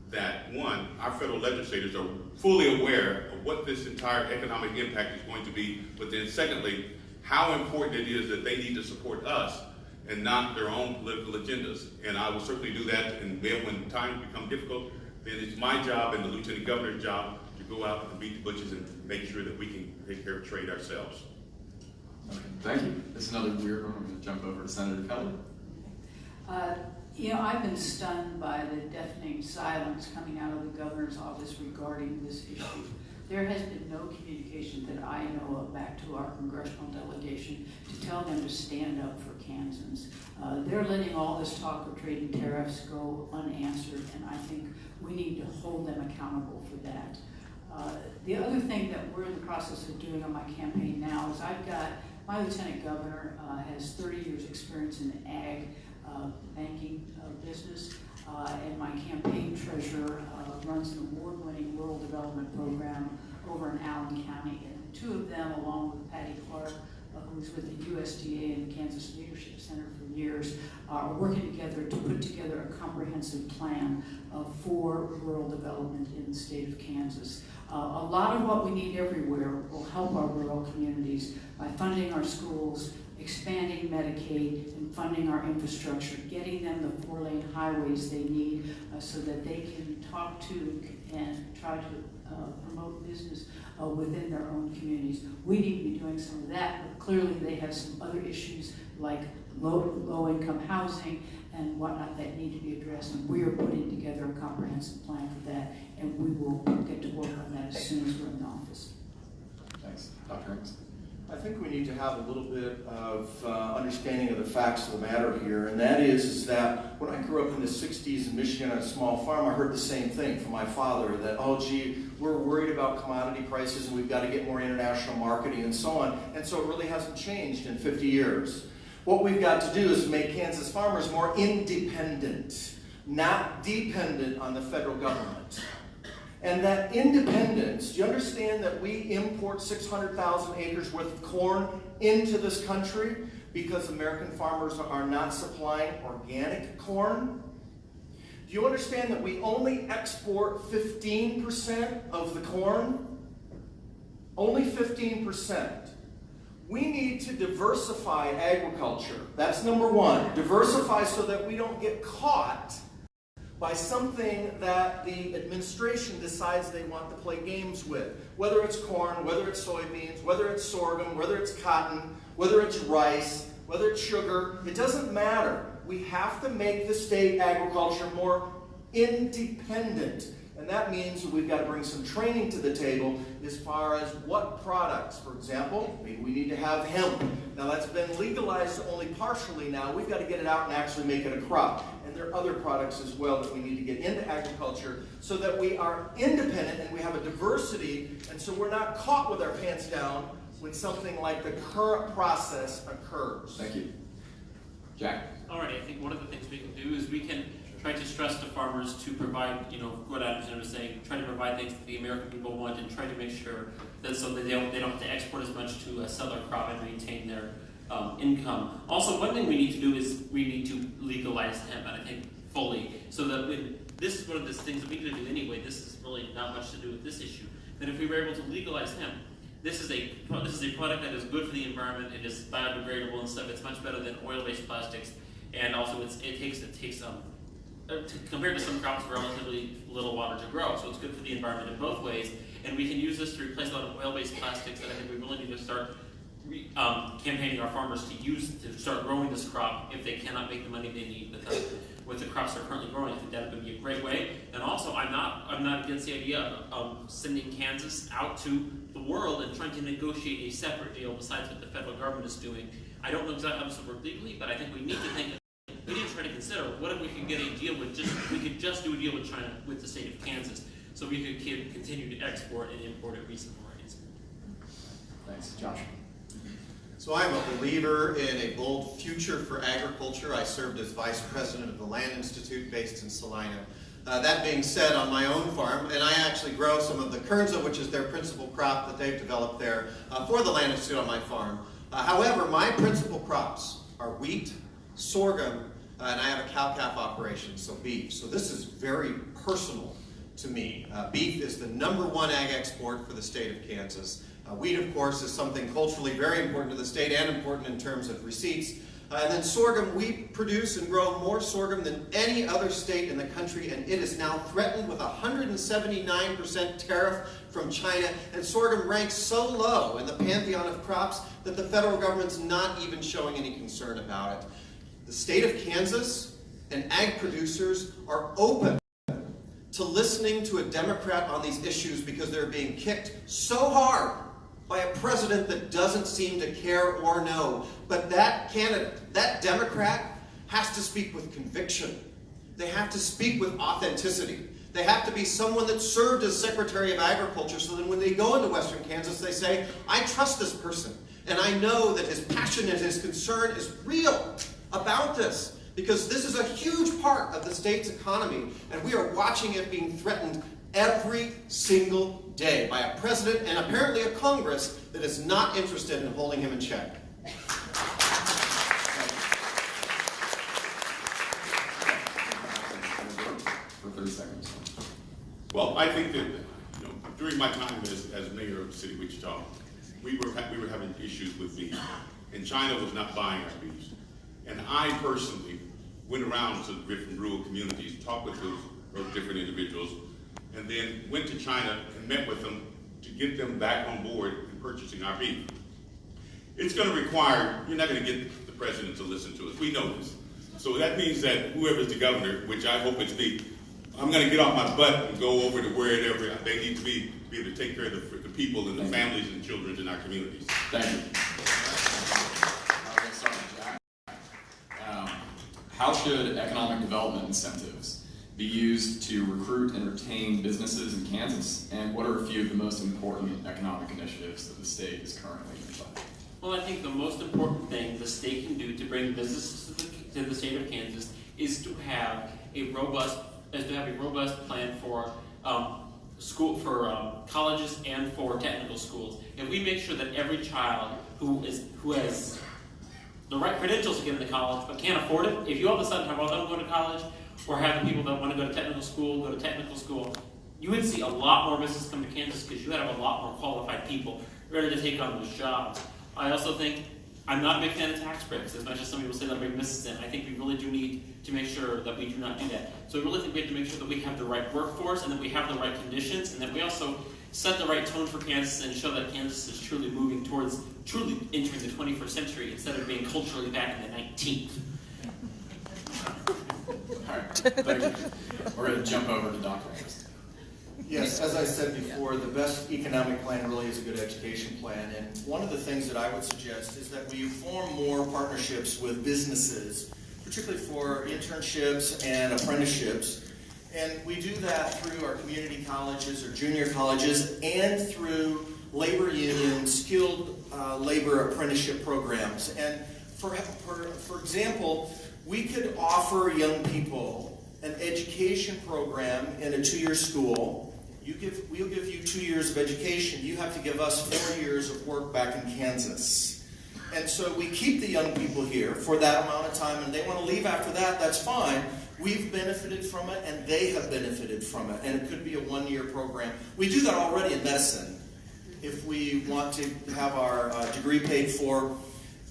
that, one, our federal legislators are fully aware of what this entire economic impact is going to be, but then secondly, how important it is that they need to support us and not their own political agendas. And I will certainly do that, and then when times become difficult, then it's my job and the lieutenant governor's job to go out and beat the bushes and make sure that we can take care of trade ourselves. Okay, thank you. This is another weird one. I'm going to jump over to Senator Kelly. I've been stunned by the deafening silence coming out of the governor's office regarding this issue. There has been no communication that I know of back to our congressional delegation to tell them to stand up for Kansans. They're letting all this talk of trade and tariffs go unanswered, and I think we need to hold them accountable for that. The other thing that we're in the process of doing on my campaign now is my lieutenant governor has 30 years experience in the ag banking business, and my campaign treasurer runs an award-winning rural development program over in Allen County. And the two of them, along with Patty Clark, who's with the USDA and the Kansas Leadership Center for years, are working together to put together a comprehensive plan for rural development in the state of Kansas. A lot of what we need everywhere will help our rural communities by funding our schools, expanding Medicaid, and funding our infrastructure, getting them the 4-lane highways they need so that they can talk to and try to promote business within their own communities. We need to be doing some of that, but clearly they have some other issues like low-income housing and whatnot that need to be addressed, and we are putting together a comprehensive plan for that, and we will get to work on that as soon as we're in office. Thanks. Dr. Hanks? I think we need to have a little bit of understanding of the facts of the matter here, and that is that when I grew up in the 60s in Michigan on a small farm, I heard the same thing from my father, that, oh gee, we're worried about commodity prices and we've got to get more international marketing and so on, and so it really hasn't changed in 50 years. What we've got to do is make Kansas farmers more independent, not dependent on the federal government. And that independence, do you understand that we import 600,000 acres worth of corn into this country because American farmers are not supplying organic corn? Do you understand that we only export 15% of the corn? Only 15%. We need to diversify agriculture. That's number one. Diversify so that we don't get caught by something that the administration decides they want to play games with. Whether it's corn, whether it's soybeans, whether it's sorghum, whether it's cotton, whether it's rice, whether it's sugar, it doesn't matter. We have to make the state agriculture more independent. And that means we've got to bring some training to the table as far as what products. For example, maybe we need to have hemp. Now that's been legalized only partially now. We've got to get it out and actually make it a crop. And there are other products as well that we need to get into agriculture so that we are independent and we have a diversity, and so we're not caught with our pants down when something like the current process occurs. Thank you. Jack? Alrighty, I think one of the things we can do is we can try to stress to farmers to provide, what Adam was saying, try to provide things that the American people want and try to make sure that so that they don't have to export as much to sell their crop and maintain their income. Also, one thing we need to do is we need to legalize hemp, and I think fully, so that this is one of the things that we need to do anyway. This is really not much to do with this issue. That if we were able to legalize hemp, this is a product that is good for the environment. It is biodegradable and stuff. It's much better than oil-based plastics, and also it takes compared to some crops, relatively little water to grow. So it's good for the environment in both ways, and we can use this to replace a lot of oil-based plastics. And I think we really need to start campaigning our farmers to start growing this crop if they cannot make the money they need with the crops they're currently growing. I think that would be a great way. And also, I'm not against the idea of sending Kansas out to the world and trying to negotiate a separate deal besides what the federal government is doing. I don't know exactly how this would work legally, but I think we need to try to consider what if we could get a deal with just do a deal with China, with the state of Kansas, so we could continue to export and import at reasonable rates. Thanks. Josh? So I'm a believer in a bold future for agriculture. I served as vice president of the Land Institute based in Salina. That being said, on my own farm, and I actually grow some of the kernza, which is their principal crop that they've developed there for the Land Institute on my farm. However, my principal crops are wheat, sorghum, and I have a cow-calf operation, so beef. So this is very personal to me. Beef is the #1 ag export for the state of Kansas. Wheat, of course, is something culturally very important to the state and important in terms of receipts. And then sorghum, we produce and grow more sorghum than any other state in the country, and it is now threatened with a 179% tariff from China. And sorghum ranks so low in the pantheon of crops that the federal government's not even showing any concern about it. The state of Kansas and ag producers are open to listening to a Democrat on these issues because they're being kicked so hard by a president that doesn't seem to care or know. But that candidate, that Democrat, has to speak with conviction. They have to speak with authenticity. They have to be someone that served as Secretary of Agriculture, so that when they go into Western Kansas, they say, I trust this person, and I know that his passion and his concern is real about this, because this is a huge part of the state's economy, and we are watching it being threatened every single day by a president and apparently a Congress that is not interested in holding him in check. For 30 seconds. Well, I think that during my time as mayor of the city of Wichita, we were having issues with beef, and China was not buying our beef. And I personally went around to different rural communities, talked with those different individuals, and then went to China and met with them to get them back on board in purchasing our beef. It's going to require, you're not going to get the president to listen to us. We know this. So that means that whoever's the governor, which I hope it's me, I'm going to get off my butt and go over to wherever they need to be able to take care of the people and the families and children in our communities. Thank you. Let's start with Jack. How should economic development incentives be used to recruit and retain businesses in Kansas? And what are a few of the most important economic initiatives that the state is currently implementing? Well, I think the most important thing the state can do to bring businesses to the state of Kansas is to have a robust plan for colleges and for technical schools. If we make sure that every child who has the right credentials to get into college but can't afford it, if you all of a sudden have all of them go to college, or have the people that want to go to technical school, you would see a lot more business come to Kansas because you have a lot more qualified people ready to take on those jobs. I also think, I'm not a big fan of tax breaks, as much as some people say they'll bring business in. I think we really do need to make sure that we do not do that. So I really think we have to make sure that we have the right workforce and that we have the right conditions and that we also set the right tone for Kansas and show that Kansas is truly moving towards truly entering the 21st century instead of being culturally back in the 19th. All right, thank you. We're going to jump over to Dr. Anderson. Yes, as I said before, the best economic plan really is a good education plan. And one of the things that I would suggest is that we form more partnerships with businesses, particularly for internships and apprenticeships. And we do that through our community colleges or junior colleges and through labor union skilled labor apprenticeship programs. And for example, we could offer young people an education program in a 2-year school. We'll give you 2 years of education. You have to give us 4 years of work back in Kansas. And so we keep the young people here for that amount of time, and they want to leave after that, that's fine. We've benefited from it, and they have benefited from it. And it could be a 1-year program. We do that already in medicine. If we want to have our degree paid for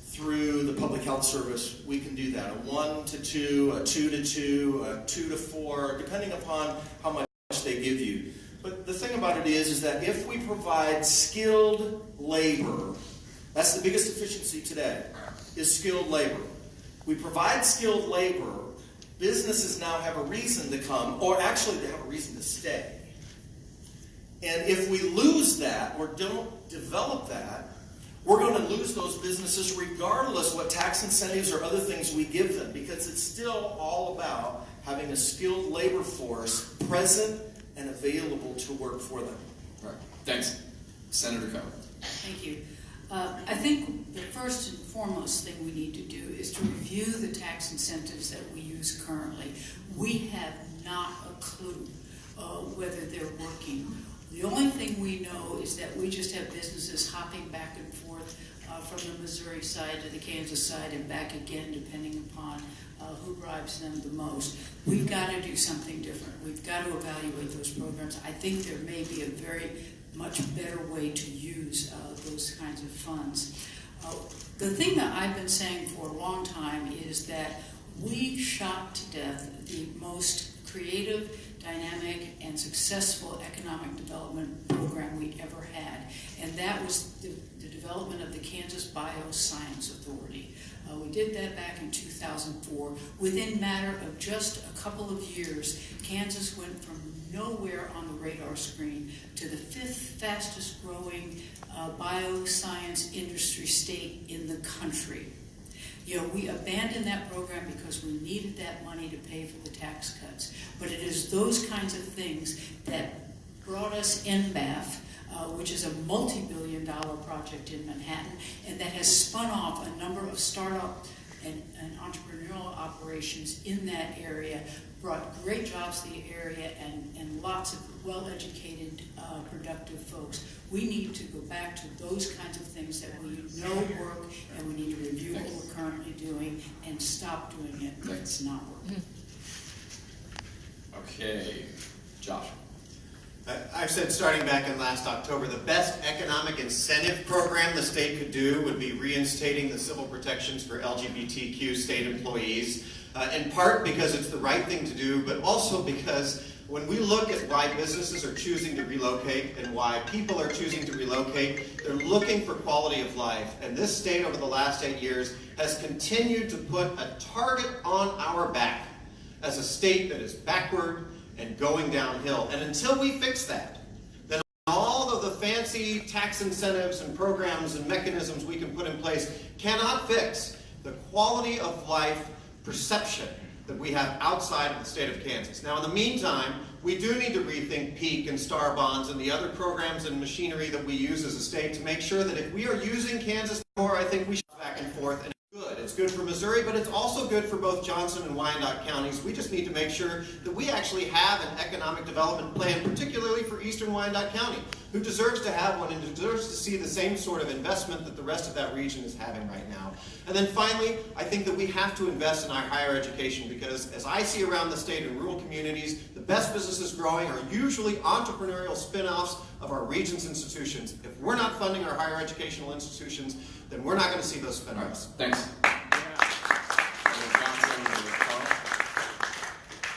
through the public health service, we can do that. A 1 to 2, a 2 to 2, a 2 to 4, depending upon how much they give you. But the thing about it is that if we provide skilled labor, that's the biggest efficiency today, is skilled labor. We provide skilled labor, businesses now have a reason to come, or actually they have a reason to stay. And if we lose that or don't develop that, we're going to lose those businesses regardless what tax incentives or other things we give them, because it's still all about having a skilled labor force present and available to work for them. All right. Thanks. Senator Cohen. Thank you. I think the first and foremost thing we need to do is to review the tax incentives that we use currently. We have not a clue whether they're working. The only thing we know is that we just have businesses hopping back and forth from the Missouri side to the Kansas side and back again, depending upon who bribes them the most. We've got to do something different. We've got to evaluate those programs. I think there may be a very much better way to use those kinds of funds. The thing that I've been saying for a long time is that we shot to death the most creative, dynamic, and successful economic development program we ever had, and that was the development of the Kansas Bioscience Authority. We did that back in 2004. Within a matter of just a couple of years, Kansas went from nowhere on the radar screen to the 5th fastest growing bioscience industry state in the country. You know, we abandoned that program because we needed that money to pay for the tax cuts. But it is those kinds of things that brought us NBAF, which is a multi-billion-dollar project in Manhattan, and that has spun off a number of startup and entrepreneurial operations in that area, brought great jobs to the area, and lots of well-educated, productive folks. We need to go back to those kinds of things that we know work, and we need to review what we're currently doing and stop doing it if it's not working. Okay, Josh. I've said starting back in last October, the best economic incentive program the state could do would be reinstating the civil protections for LGBTQ state employees, in part because it's the right thing to do, but also because when we look at why businesses are choosing to relocate and why people are choosing to relocate, they're looking for quality of life. And this state over the last 8 years has continued to put a target on our back as a state that is backward and going downhill. And until we fix that, then all of the fancy tax incentives and programs and mechanisms we can put in place cannot fix the quality of life perception that we have outside of the state of Kansas. Now, in the meantime, we do need to rethink PEAK and STAR bonds and the other programs and machinery that we use as a state to make sure that if we are using Kansas more, I think we should back and forth. And it's good for Missouri, but it's also good for both Johnson and Wyandotte counties. We just need to make sure that we actually have an economic development plan, particularly for Eastern Wyandotte County, who deserves to have one and deserves to see the same sort of investment that the rest of that region is having right now. And then finally, I think that we have to invest in our higher education because as I see around the state in rural communities, the best businesses growing are usually entrepreneurial spin-offs of our region's institutions. If we're not funding our higher educational institutions, then we're not going to see those spin-offs. Thanks.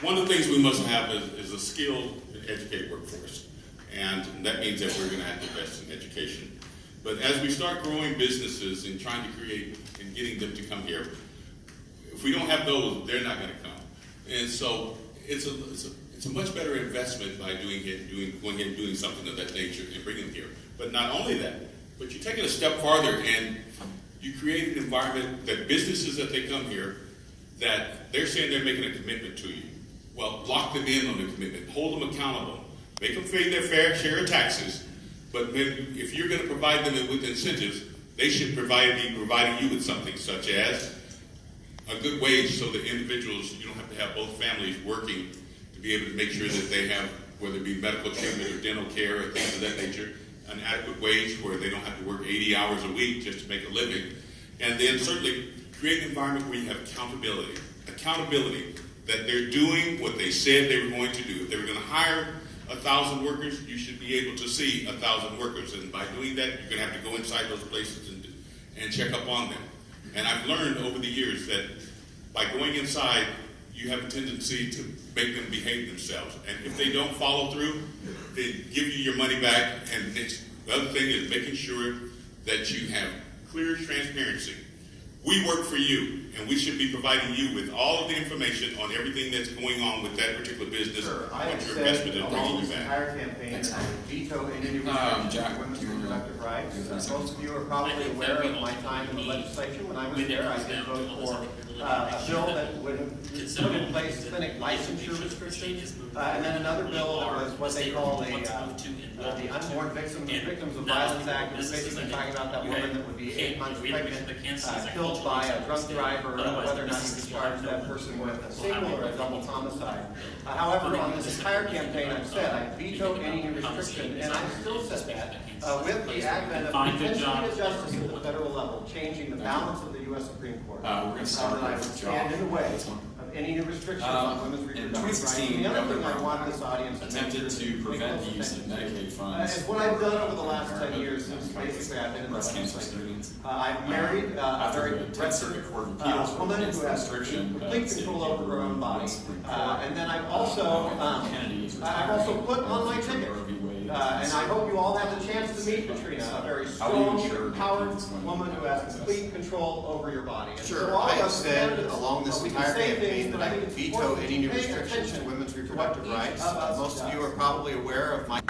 One of the things we must have is a skilled and educated workforce. And that means that we're going to have to invest in education. But as we start growing businesses and trying to create and getting them to come here, if we don't have those, they're not going to come. And so it's it's a much better investment by going ahead and doing something of that nature and bringing them here. But not only that, but you take it a step farther and you create an environment that businesses that they come here, that they're saying they're making a commitment to you. Well, lock them in on the commitment, hold them accountable, make them pay their fair share of taxes, but then if you're going to provide them with incentives, they should be providing you with something such as a good wage so that individuals, you don't have to have both families working to be able to make sure that they have, whether it be medical treatment or dental care or things of that nature, an adequate wage where they don't have to work 80 hours a week just to make a living. And then certainly create an environment where you have accountability. Accountability that they're doing what they said they were going to do. If they were going to hire 1,000 workers, you should be able to see 1,000 workers. And by doing that, you're going to have to go inside those places and check up on them. And I've learned over the years that by going inside, you have a tendency to make them behave themselves. And if they don't follow through, they give you your money back. And the other thing is making sure that you have clear transparency. We work for you, and we should be providing you with all of the information on everything that's going on with that particular business, Sure. and I what have your said investment is bringing along you this back. entire campaign that I would veto any new restrictions Jack, on women's do you wanna reproductive rights. give us Most of you are probably aware of my time in the legislature. When I was there, I did vote for a bill that would have put in place clinic licensure restrictions, and then another bill that was what they call the Unborn Victims of Violence Act. It was basically talking about that woman that would be 8 months pregnant, killed by a drunk driver, whether or not you could charge that person with a single or a double homicide. However, on this entire campaign, I've said I veto any new restriction, and I've still said that with the advent of potentially a justice at the federal level, changing the balance of the U.S. Supreme Court. We're going to start that I would with stand in the way this one. of any new restrictions on women's In reproductive rights. 2016, And the other thing I Governor want this audience to attempted make to sure prevent they the use of pay attention Medicaid to funds. is what I've done over the last 10 years since basically I've been in the breast cancer legislature. screenings. I've married a After very the 10th aggressive Circuit Court of Appeals ruled woman against who the has restriction, complete City control Court over her own body. Supreme Court. And then I've also Kennedy's I've also put on my ticket. Roe v. Wade. And I hope you all have the chance to meet Katrina, a very How do you strong, ensure empowered these women woman who has complete control over your body. And Sure, so all I of have us said candidates, along this we can entire say campaign things, that but I think would it's veto important any new to pay restrictions to attention women's to what reproductive each rights. of us Most of does. you are probably aware of my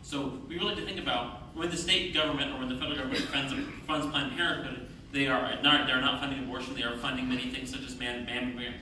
So we really have to think about when the state government or when the federal government funds Planned Parenthood, they're not funding abortion, they are funding many things such as mammogram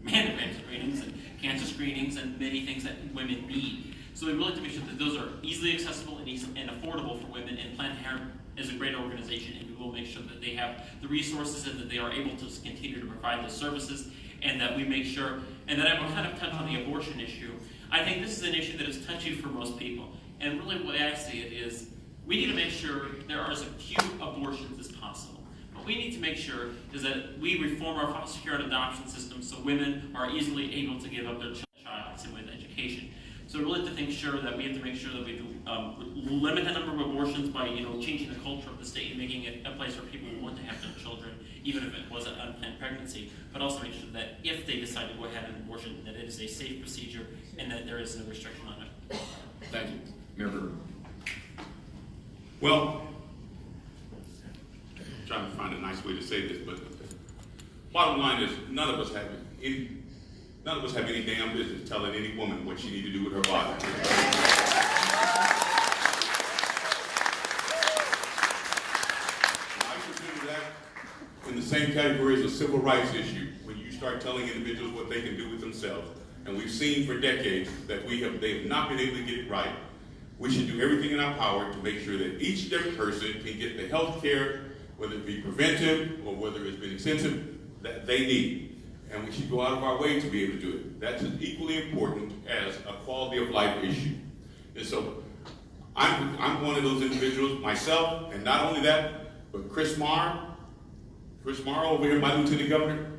screenings and cancer screenings and many things that women need. So we really have to make sure that those are easily accessible and affordable for women, and Planned Parenthood is a great organization, and we will make sure that they have the resources and that they are able to continue to provide those services, and that we make sure, and then I will kind of touch on the abortion issue. I think this is an issue that is touchy for most people, and really the way I see it is we need to make sure there are as few abortions as possible. What we need to make sure is that we reform our foster care and adoption system so women are easily able to give up their child with education. So we really have to make sure that we limit the number of abortions by changing the culture of the state and making it a place where people want to have their children, even if it was an unplanned pregnancy, but also make sure that if they decide to go ahead and abortion, that it is a safe procedure and that there is no restriction on it. Thank you. Member. Well, I'm trying to find a nice way to say this, but bottom line is none of us have any damn business telling any woman what she needs to do with her body. I consider that in the same category as a civil rights issue, when you start telling individuals what they can do with themselves. And we've seen for decades that they have not been able to get it right. We should do everything in our power to make sure that each and every person can get the health care, whether it be preventive or whether it's been extensive, that they need. And we should go out of our way to be able to do it. That's as equally important as a quality of life issue. And so I'm one of those individuals myself, and not only that, but Chris Marr over here, my lieutenant governor,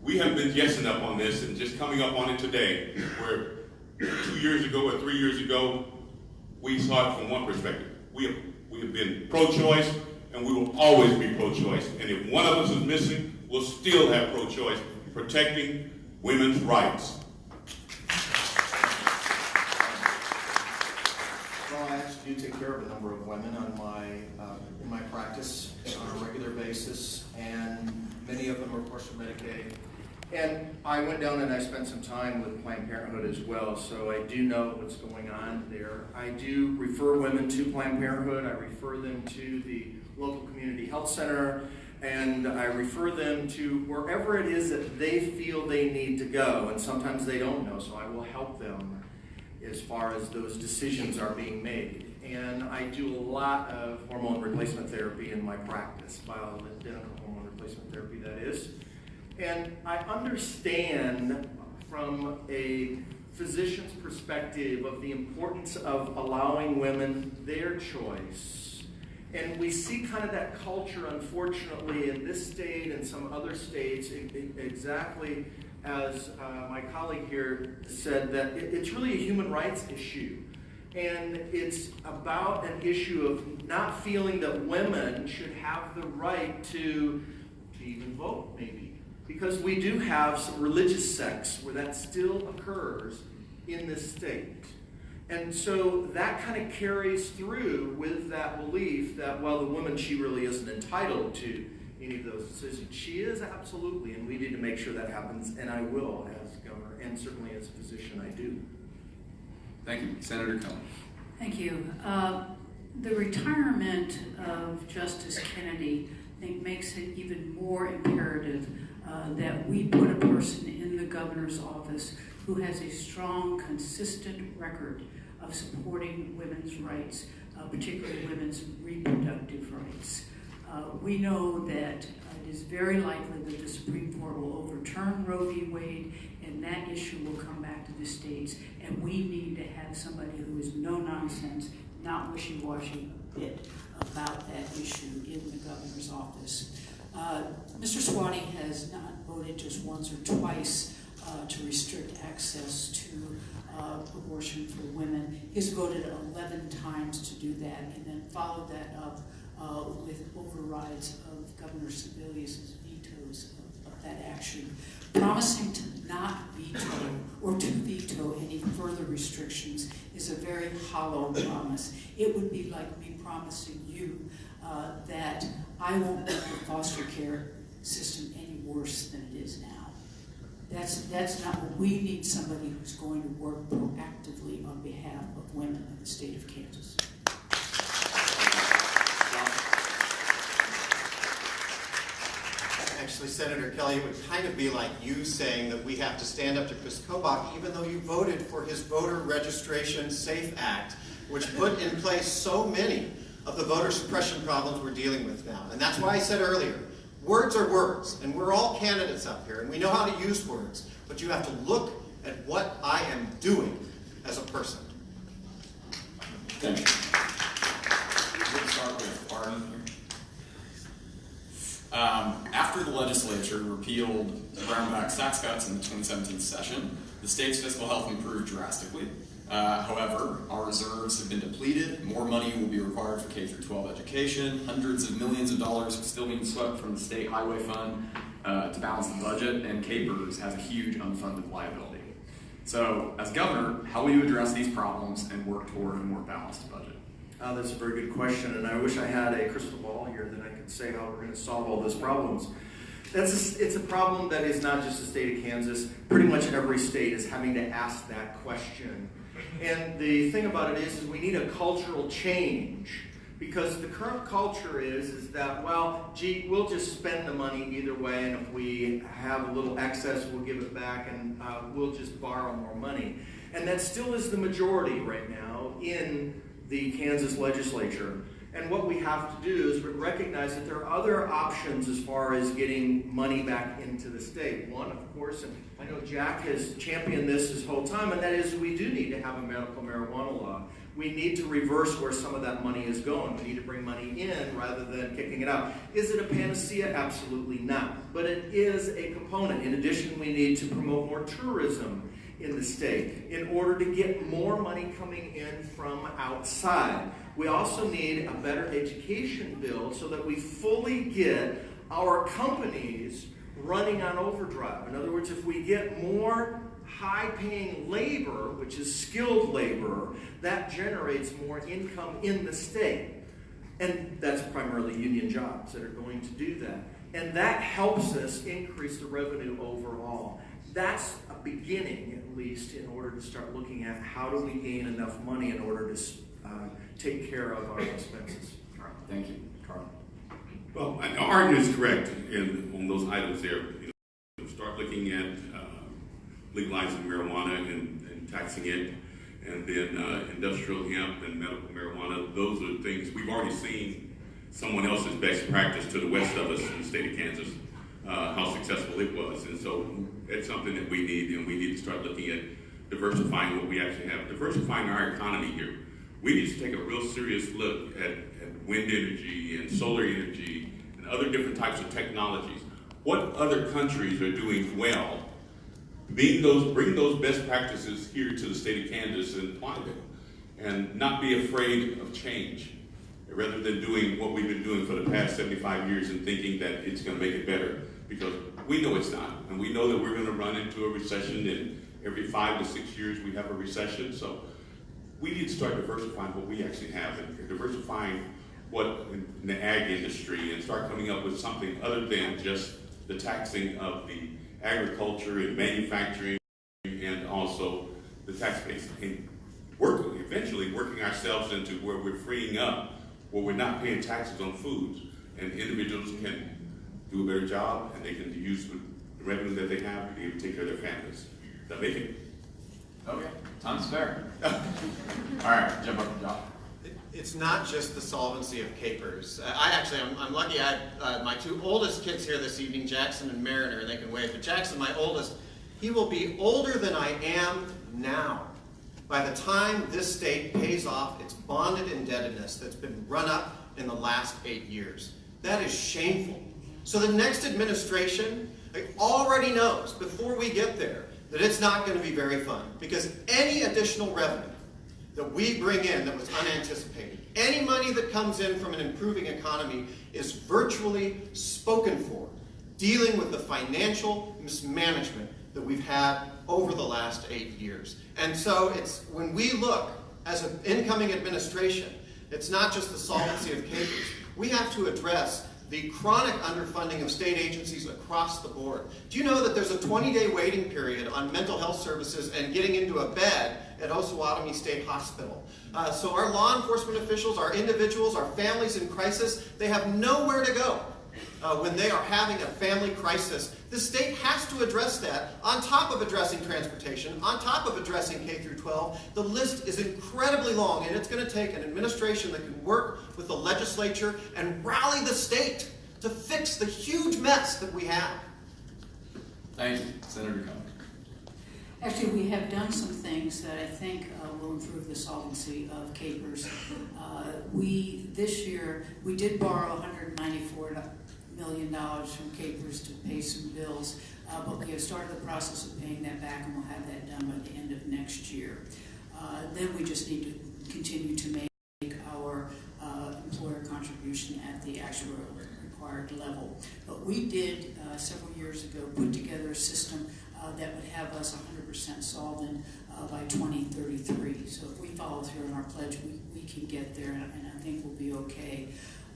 we have been yesing up on this and just coming up on it today, where 2 years ago or 3 years ago, we saw it from one perspective. We have been pro-choice, and we will always be pro-choice. And if one of us is missing, we'll still have pro-choice, protecting women's rights. Well, I actually do take care of a number of women in my practice on a regular basis, and many of them, of course, are Medicaid. And I went down and I spent some time with Planned Parenthood as well, so I do know what's going on there. I do refer women to Planned Parenthood. I refer them to the local community health center, and I refer them to wherever it is that they feel they need to go, and sometimes they don't know, so I will help them as far as those decisions are being made. And I do a lot of hormone replacement therapy in my practice, bioidentical hormone replacement therapy, that is. And I understand from a physician's perspective of the importance of allowing women their choice. And we see kind of that culture, unfortunately, in this state and some other states, exactly as my colleague here said, that it's really a human rights issue. And it's about an issue of not feeling that women should have the right to even vote, maybe. Because we do have some religious sects where that still occurs in this state. And so that kind of carries through with that belief that, well, the woman, she really isn't entitled to any of those decisions. She is, absolutely, and we need to make sure that happens, and I will as governor, and certainly as a physician, I do. Thank you. Senator Cohen. Thank you. The retirement of Justice Kennedy, I think, makes it even more imperative that we put a person in the governor's office who has a strong, consistent record of supporting women's rights, particularly women's reproductive rights. We know that it is very likely that the Supreme Court will overturn Roe v. Wade, and that issue will come back to the states, and we need to have somebody who is no-nonsense, not wishy-washy a bit about that issue in the governor's office. Mr. Shawnee has not voted just once or twice to restrict access to abortion for women. He's voted 11 times to do that, and then followed that up with overrides of Governor Sebelius' vetoes of that action, promising to not veto or to veto any further restrictions is a very hollow promise. It would be like me promising you that I won't make the foster care system any worse than it is now. That's not what we need. Somebody who's going to work proactively on behalf of women in the state of Kansas. Actually, Senator Kelly, it would kind of be like you saying that we have to stand up to Chris Kobach, even though you voted for his Voter Registration Safe Act, which put in place so many of the voter suppression problems we're dealing with now. And that's why I said earlier, words are words, and we're all candidates up here, and we know how to use words, but you have to look at what I am doing as a person. Thank you. We'll start with Arden here. After the legislature repealed the Brownback tax cuts in the 2017 session, the state's fiscal health improved drastically. However, our reserves have been depleted. More money will be required for K-12 education. Hundreds of millions of dollars are still being swept from the state highway fund to balance the budget, and KPERS has a huge unfunded liability. So, as governor, how will you address these problems and work toward a more balanced budget? That's a very good question, and I wish I had a crystal ball here that I could say how we're going to solve all those problems. It's a problem that is not just the state of Kansas. Pretty much every state is having to ask that question. And the thing about it is we need a cultural change, because the current culture is that, well, gee, we'll just spend the money either way, and if we have a little excess, we'll give it back, and we'll just borrow more money. And that still is the majority right now in the Kansas legislature. And what we have to do is recognize that there are other options as far as getting money back into the state. One, of course, and I know Jack has championed this whole time, and that is we do need to have a medical marijuana law. We need to reverse where some of that money is going. We need to bring money in rather than kicking it out. Is it a panacea? Absolutely not. But it is a component. In addition, we need to promote more tourism in the state in order to get more money coming in from outside. We also need a better education bill so that we fully get our companies running on overdrive. In other words, if we get more high-paying labor, which is skilled labor, that generates more income in the state. And that's primarily union jobs that are going to do that. And that helps us increase the revenue overall. That's a beginning, at least, in order to start looking at how do we gain enough money in order to take care of our expenses. All right, thank you. Carl. Well, Arden is correct on those items there. Start looking at legalizing marijuana and taxing it, and then industrial hemp and medical marijuana. Those are things we've already seen someone else's best practice to the west of us in the state of Kansas, how successful it was. And so it's something that we need, and we need to start looking at diversifying what we actually have, diversifying our economy here. We need to take a real serious look at wind energy and solar energy and other different types of technologies. What other countries are doing well? Bring those best practices here to the state of Kansas and apply them, and not be afraid of change, rather than doing what we've been doing for the past 75 years and thinking that it's going to make it better, because we know it's not, and we know that we're going to run into a recession, and every 5 to 6 years we have a recession. So we need to start diversifying what we actually have, and diversifying what in the ag industry, and start coming up with something other than just the taxing of the agriculture and manufacturing, and also the tax base, and eventually working ourselves into where we're freeing up, where we're not paying taxes on foods, and individuals can do a better job, and they can use the revenue that they have to be able to take care of their families. Does that make it? Okay, time's fair. All right, jump up, Josh. It's not just the solvency of KPERS. I'm lucky I have my two oldest kids here this evening, Jackson and Mariner, and they can wave. But Jackson, my oldest, he will be older than I am now by the time this state pays off its bonded indebtedness that's been run up in the last 8 years. That is shameful. So the next administration already knows, before we get there, that it's not going to be very fun, because any additional revenue that we bring in that was unanticipated, any money that comes in from an improving economy, is virtually spoken for, dealing with the financial mismanagement that we've had over the last 8 years. And so it's, when we look as an incoming administration, it's not just the solvency of KPERS. We have to address the chronic underfunding of state agencies across the board. Do you know that there's a 20-day waiting period on mental health services and getting into a bed at Osawatomie State Hospital? So our law enforcement officials, our individuals, our families in crisis, they have nowhere to go when they are having a family crisis. The state has to address that on top of addressing transportation, on top of addressing K through 12. The list is incredibly long, and it's going to take an administration that can work with the legislature and rally the state to fix the huge mess that we have. Thank you. Senator Cohen. Actually, we have done some things that I think will improve the solvency of CAPERS. This year, we did borrow $194 million from CAPERS to pay some bills, but we have started the process of paying that back, and we'll have that done by the end of next year. Then we just need to continue to make our employer contribution at the actual required level. But we did, several years ago, put together a system that would have us 100% solvent by 2033. So if we follow through on our pledge, we can get there, and I think we'll be okay.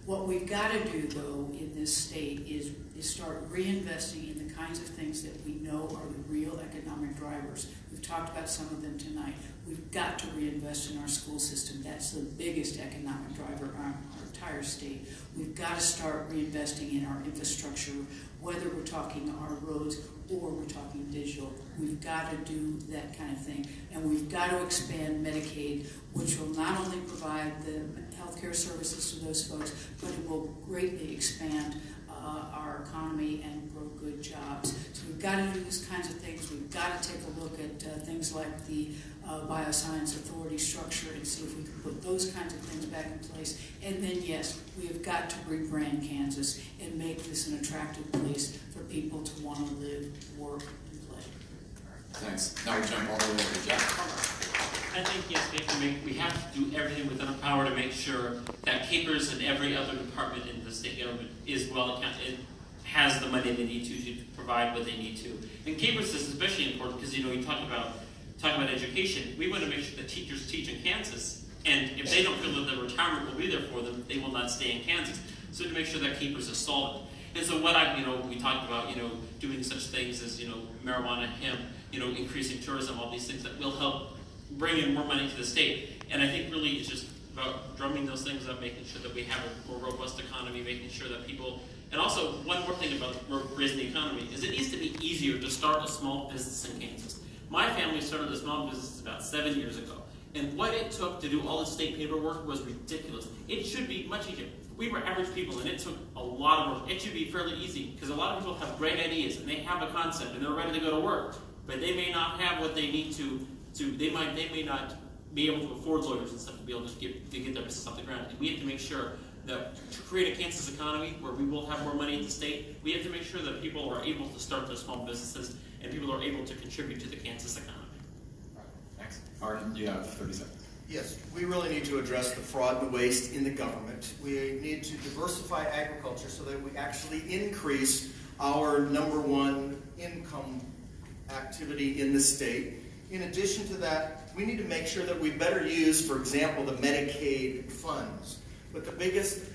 What we've got to do, though, in this state is start reinvesting in the kinds of things that we know are the real economic drivers. We've talked about some of them tonight. We've got to reinvest in our school system. That's the biggest economic driver in our entire state. We've got to start reinvesting in our infrastructure, whether we're talking our roads or we're talking digital. We've got to do that kind of thing. And we've got to expand Medicaid, which will not only provide the healthcare services to those folks, but it will greatly expand our economy and grow good jobs. So we've got to do these kinds of things. We've got to take a look at things like the Bioscience Authority structure and see if we can put those kinds of things back in place. And then, yes, we have got to rebrand Kansas and make this an attractive place for people to want to live, work, and play. Thanks. Now we jump all the way over to Jack. I think, yes, we have to do everything within our power to make sure that CAPERS and every other department in the state government is well accounted, has the money they need to provide what they need to. And CAPERS is especially important because, you talk about education. We want to make sure that teachers teach in Kansas, and if they don't feel that the retirement will be there for them, they will not stay in Kansas. So to make sure that CAPERS is solid. And so what we talked about, doing such things as, marijuana, hemp, increasing tourism, all these things that will help bring in more money to the state. And I think really it's just about drumming those things up, making sure that we have a more robust economy, making sure that people, and also one more thing about raising the economy is it needs to be easier to start a small business in Kansas. My family started a small business about 7 years ago, and what it took to do all the state paperwork was ridiculous. It should be much easier. We were average people, and it took a lot of work. It should be fairly easy, because a lot of people have great ideas, and they have a concept, and they're ready to go to work, but they may not have what they need they may not be able to afford lawyers and stuff to be able to get their business off the ground. And we have to make sure that to create a Kansas economy where we will have more money at the state, we have to make sure that people are able to start their small businesses and people are able to contribute to the Kansas economy. All right, thanks. Arden, you have 30 seconds. Yes, we really need to address the fraud and waste in the government. We need to diversify agriculture so that we actually increase our #1 income activity in the state. In addition to that, we need to make sure that we better use, for example, the Medicaid funds. But the biggest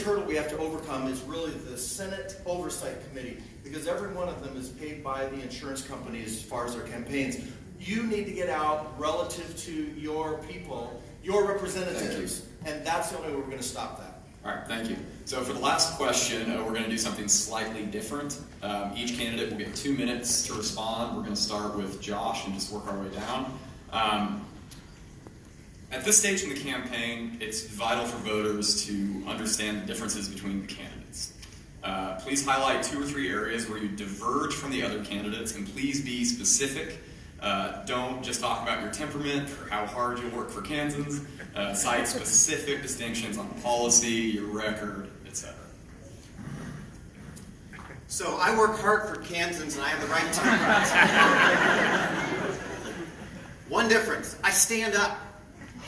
hurdle we have to overcome is really the Senate Oversight Committee, because every one of them is paid by the insurance companies as far as their campaigns. You need to get out relative to your people, your representatives, and that's the only way we're going to stop that. All right, thank you. So for the last question, we're going to do something slightly different. Each candidate will get 2 minutes to respond. We're going to start with Josh and just work our way down. At this stage in the campaign, it's vital for voters to understand the differences between the candidates. Please highlight 2 or 3 areas where you diverge from the other candidates, and please be specific. Don't just talk about your temperament or how hard you'll work for Kansans. Cite specific distinctions on policy, your record, etc. So I work hard for Kansans, and I have the right temperament. One difference, I stand up.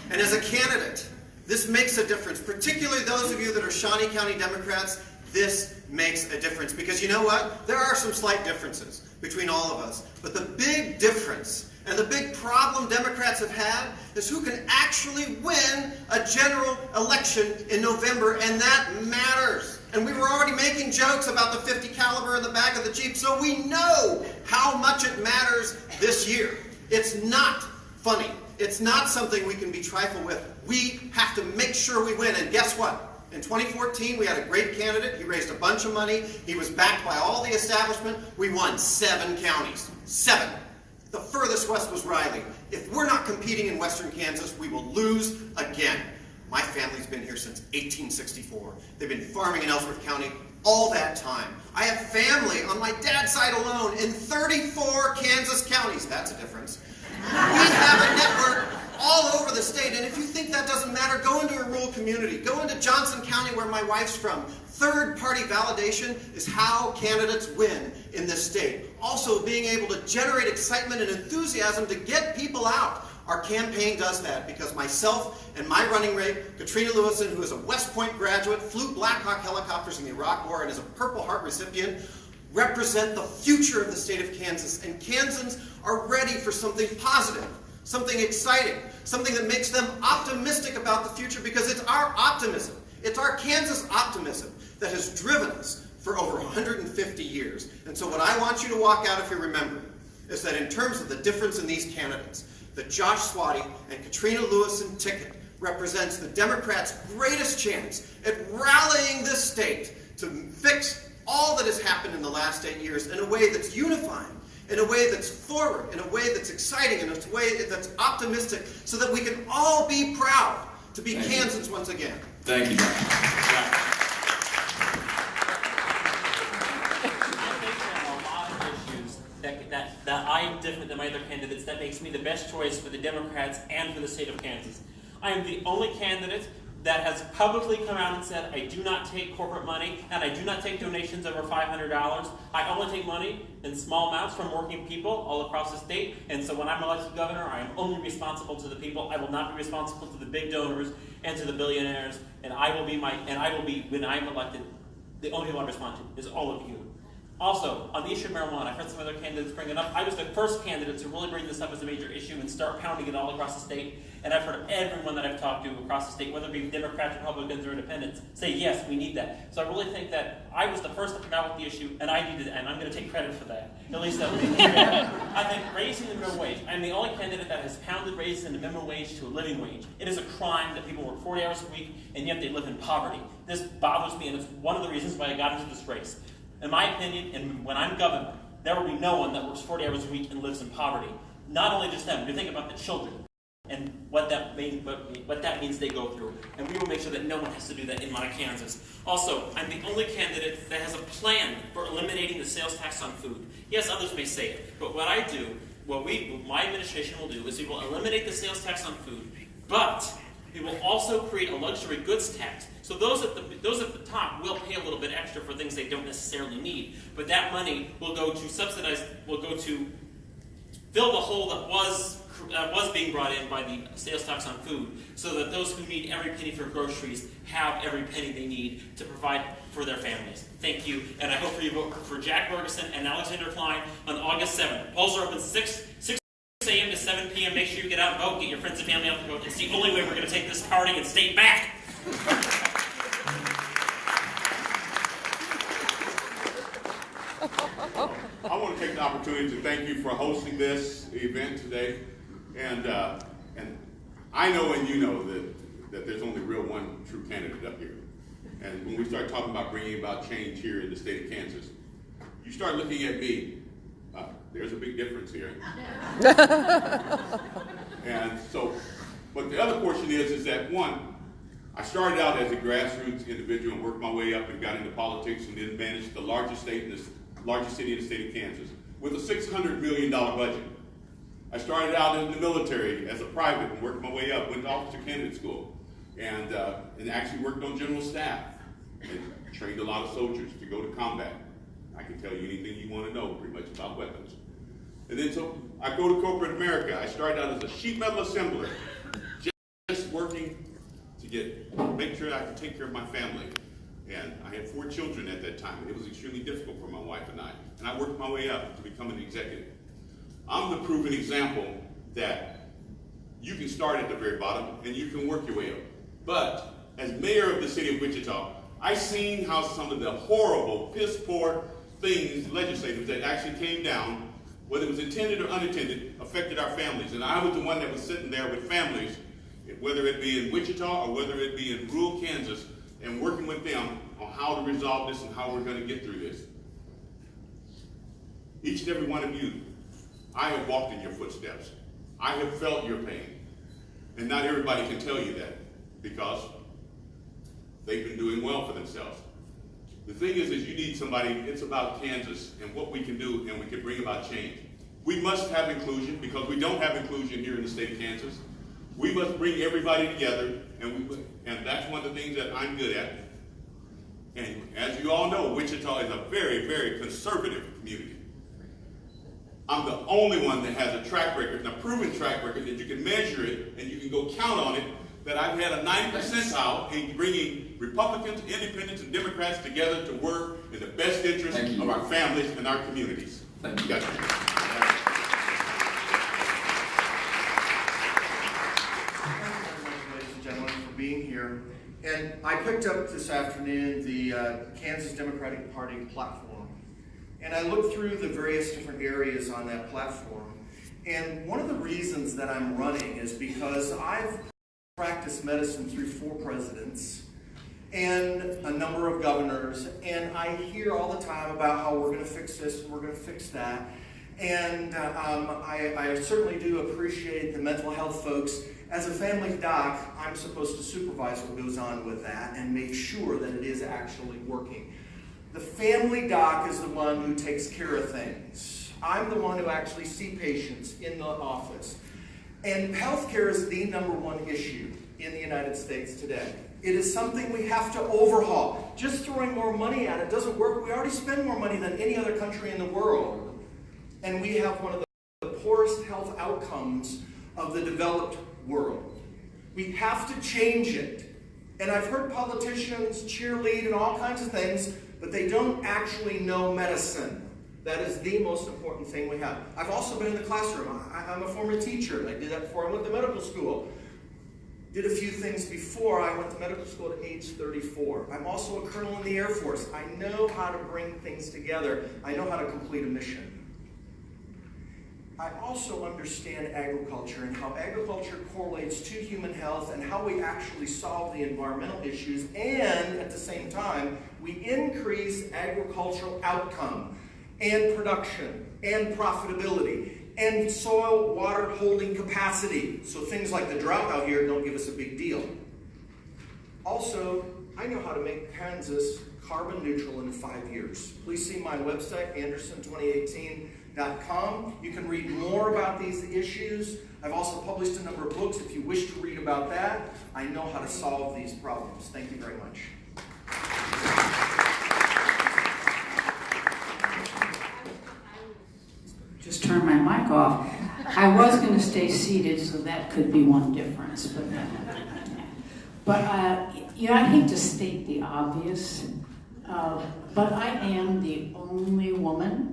And as a candidate, this makes a difference, particularly those of you that are Shawnee County Democrats. This makes a difference, because you know what? There are some slight differences between all of us, but the big difference And the big problem Democrats have had is who can actually win a general election in November, and that matters. And we were already making jokes about the .50 caliber in the back of the Jeep, so we know how much it matters this year. It's not funny. It's not something we can be trifled with. We have to make sure we win, and guess what? In 2014, we had a great candidate. He raised a bunch of money. He was backed by all the establishment. We won 7 counties. 7. The furthest west was Riley. If we're not competing in western Kansas, we will lose again. My family's been here since 1864. They've been farming in Ellsworth County all that time. I have family on my dad's side alone in 34 Kansas counties. That's a difference. We have a network all over the state, and if you think that doesn't matter, go into a rural community. Go into Johnson County, where my wife's from. Third-party validation is how candidates win in this state. Also, being able to generate excitement and enthusiasm to get people out. Our campaign does that because myself and my running mate, Katrina Lewison, who is a West Point graduate, flew Black Hawk helicopters in the Iraq War and is a Purple Heart recipient, represent the future of the state of Kansas. And Kansans are ready for something positive, something exciting, something that makes them optimistic about the future, because it's our optimism. It's our Kansas optimism that has driven us for over 150 years. And so what I want you to walk out, if you remember, is that in terms of the difference in these candidates, the Josh Swati and Katrina Lewison ticket represents the Democrats' greatest chance at rallying this state to fix all that has happened in the last 8 years in a way that's unifying, in a way that's forward, in a way that's exciting, in a way that's optimistic, so that we can all be proud to be Kansans once again. Thank you. That I'm different than my other candidates, that makes me the best choice for the Democrats and for the state of Kansas. I am the only candidate that has publicly come out and said, I do not take corporate money, and I do not take donations over $500. I only take money in small amounts from working people all across the state, and so when I'm elected governor, I am only responsible to the people. I will not be responsible to the big donors and to the billionaires, and I will be, when I'm elected, the only people I respond to is all of you. Also, on the issue of marijuana, I've heard some other candidates bring it up. I was the first candidate to really bring this up as a major issue and start pounding it all across the state. And I've heard everyone that I've talked to across the state, whether it be Democrats, Republicans, or Independents, say, yes, we need that. So I really think that I was the first to come out with the issue, and I needed it, and I'm going to take credit for that. At least that was I think raising the minimum wage. I'm the only candidate that has pounded raising the minimum wage to a living wage. It is a crime that people work 40 hours a week, and yet they live in poverty. This bothers me, and it's one of the reasons why I got into this race. In my opinion, and when I'm governor, there will be no one that works 40 hours a week and lives in poverty. Not only just them, but you think about the children and what that means they go through. And we will make sure that no one has to do that in my Kansas. Also, I'm the only candidate that has a plan for eliminating the sales tax on food. Yes, others may say it, but what I do, what my administration will do, is we will eliminate the sales tax on food, but we will also create a luxury goods tax. So those at the top will pay a little bit extra for things they don't necessarily need, but that money will go to fill the hole that was being brought in by the sales tax on food, so that those who need every penny for groceries have every penny they need to provide for their families. Thank you, and I hope you vote for Jack Bergeson and Alexander Klein on August 7th. Polls are open 6 a.m. to 7 p.m. Make sure you get out and vote. Get your friends and family out to vote. It's the only way we're going to take this party and state back. I want to take the opportunity to thank you for hosting this event today. And I know and you know that there's only one true candidate up here. And when we start talking about bringing about change here in the state of Kansas, you start looking at me. There's a big difference here. And so, but the other portion is that one, I started out as a grassroots individual and worked my way up and got into politics, and then managed the largest city in the state of Kansas with a $600 million budget. I started out in the military as a private and worked my way up, went to officer candidate school, and actually worked on general staff and trained a lot of soldiers to go to combat. I can tell you anything you want to know pretty much about weapons. And then so I go to corporate America. I started out as a sheet metal assembler, just working to make sure I could take care of my family. And I had 4 children at that time, and it was extremely difficult for my wife and I. And I worked my way up to become an executive. I'm the proven example that you can start at the very bottom and you can work your way up. But as mayor of the city of Wichita, I've seen how some of the horrible, piss-poor things, legislative, that actually came down, whether it was intended or unintended, affected our families. And I was the one that was sitting there with families, whether it be in Wichita or whether it be in rural Kansas, and working with them on how to resolve this and how we're going to get through this. Each and every one of you, I have walked in your footsteps. I have felt your pain. And not everybody can tell you that because they've been doing well for themselves. The thing is you need somebody, it's about Kansas and what we can do, and we can bring about change. We must have inclusion because we don't have inclusion here in the state of Kansas. We must bring everybody together, and that's one of the things that I'm good at. And as you all know, Wichita is a very, very conservative community. I'm the only one that has a track record, a proven track record, that you can measure it and you can go count on it, that I've had a 90 percentile in bringing Republicans, Independents, and Democrats together to work in the best interest of our families and our communities. Thank you. Thank you, ladies and gentlemen, for being here. And I picked up this afternoon the Kansas Democratic Party platform. And I looked through the various different areas on that platform. And one of the reasons that I'm running is because I've practiced medicine through 4 presidents and a number of governors, and I hear all the time about how we're going to fix this and we're going to fix that. And I certainly do appreciate the mental health folks. As a family doc, I'm supposed to supervise what goes on with that and make sure that it is actually working. The family doc is the one who takes care of things. I'm the one who actually see patients in the office. And healthcare is the #1 issue in the United States today. It is something we have to overhaul. Just throwing more money at it doesn't work. We already spend more money than any other country in the world. And we have one of the poorest health outcomes of the developed world. We have to change it. And I've heard politicians cheerlead and all kinds of things, but they don't actually know medicine. That is the most important thing we have. I've also been in the classroom. I'm a former teacher. I did that before I went to medical school. Did a few things before I went to medical school at age 34. I'm also a colonel in the Air Force. I know how to bring things together. I know how to complete a mission. I also understand agriculture and how agriculture correlates to human health and how we actually solve the environmental issues, and at the same time, we increase agricultural outcome and production and profitability and soil water holding capacity. So things like the drought out here don't give us a big deal. Also, I know how to make Kansas carbon neutral in 5 years. Please see my website, anderson2018.com. You can read more about these issues. I've also published a number of books if you wish to read about that. I know how to solve these problems. Thank you very much. Just turn my mic off. I was going to stay seated, so that could be one difference. But you know, I hate to state the obvious, but I am the only woman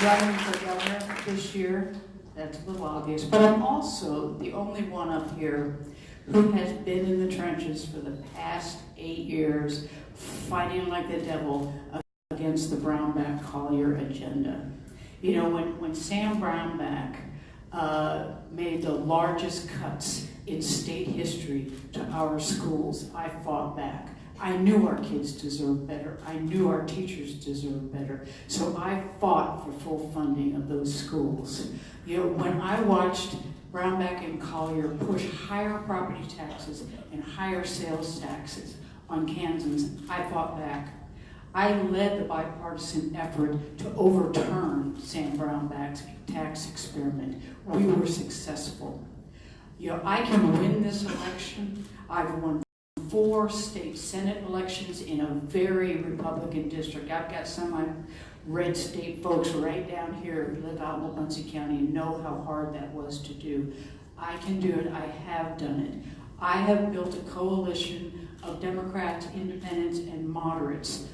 running for governor this year. That's a little obvious. But I'm also the only one up here who has been in the trenches for the past 8 years, fighting like the devil against the Brownback Collier agenda. You know, when Sam Brownback made the largest cuts in state history to our schools, I fought back. I knew our kids deserved better. I knew our teachers deserved better. So I fought for full funding of those schools. You know, when I watched Brownback and Collier push higher property taxes and higher sales taxes on Kansans, I fought back. I led the bipartisan effort to overturn Sam Brownback's tax experiment. We were successful. You know, I can win this election. I've won 4 state Senate elections in a very Republican district. I've got some of my red state folks right down here who live out in Wabunsee County and know how hard that was to do. I can do it. I have done it. I have built a coalition of Democrats, independents, and moderates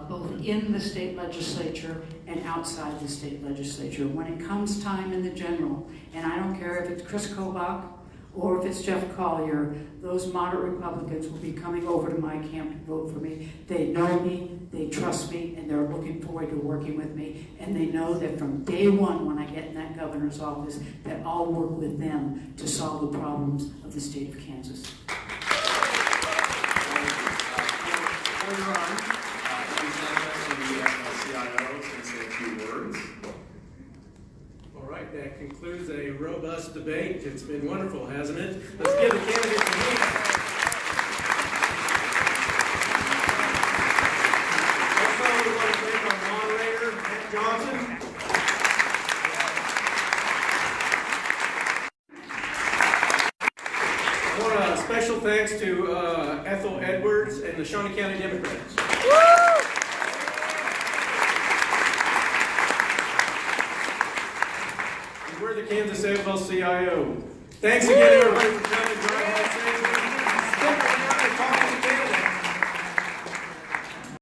both in the state legislature and outside the state legislature. When it comes time in the general, and I don't care if it's Chris Kobach or if it's Jeff Collier, those moderate Republicans will be coming over to my camp to vote for me. They know me, they trust me, and they're looking forward to working with me. And they know that from day one when I get in that governor's office, that I'll work with them to solve the problems of the state of Kansas. Before you're on, please let the CIO say a few words. All right, that concludes a robust debate. It's been wonderful, hasn't it? Let's give the candidates a hand. Also, we want to thank our moderator, Matt Johnson. I want a special thanks to Ethel Edwards and the Shawnee County Democrats. We're the Kansas AFL-CIO. Thanks again, everybody, for coming.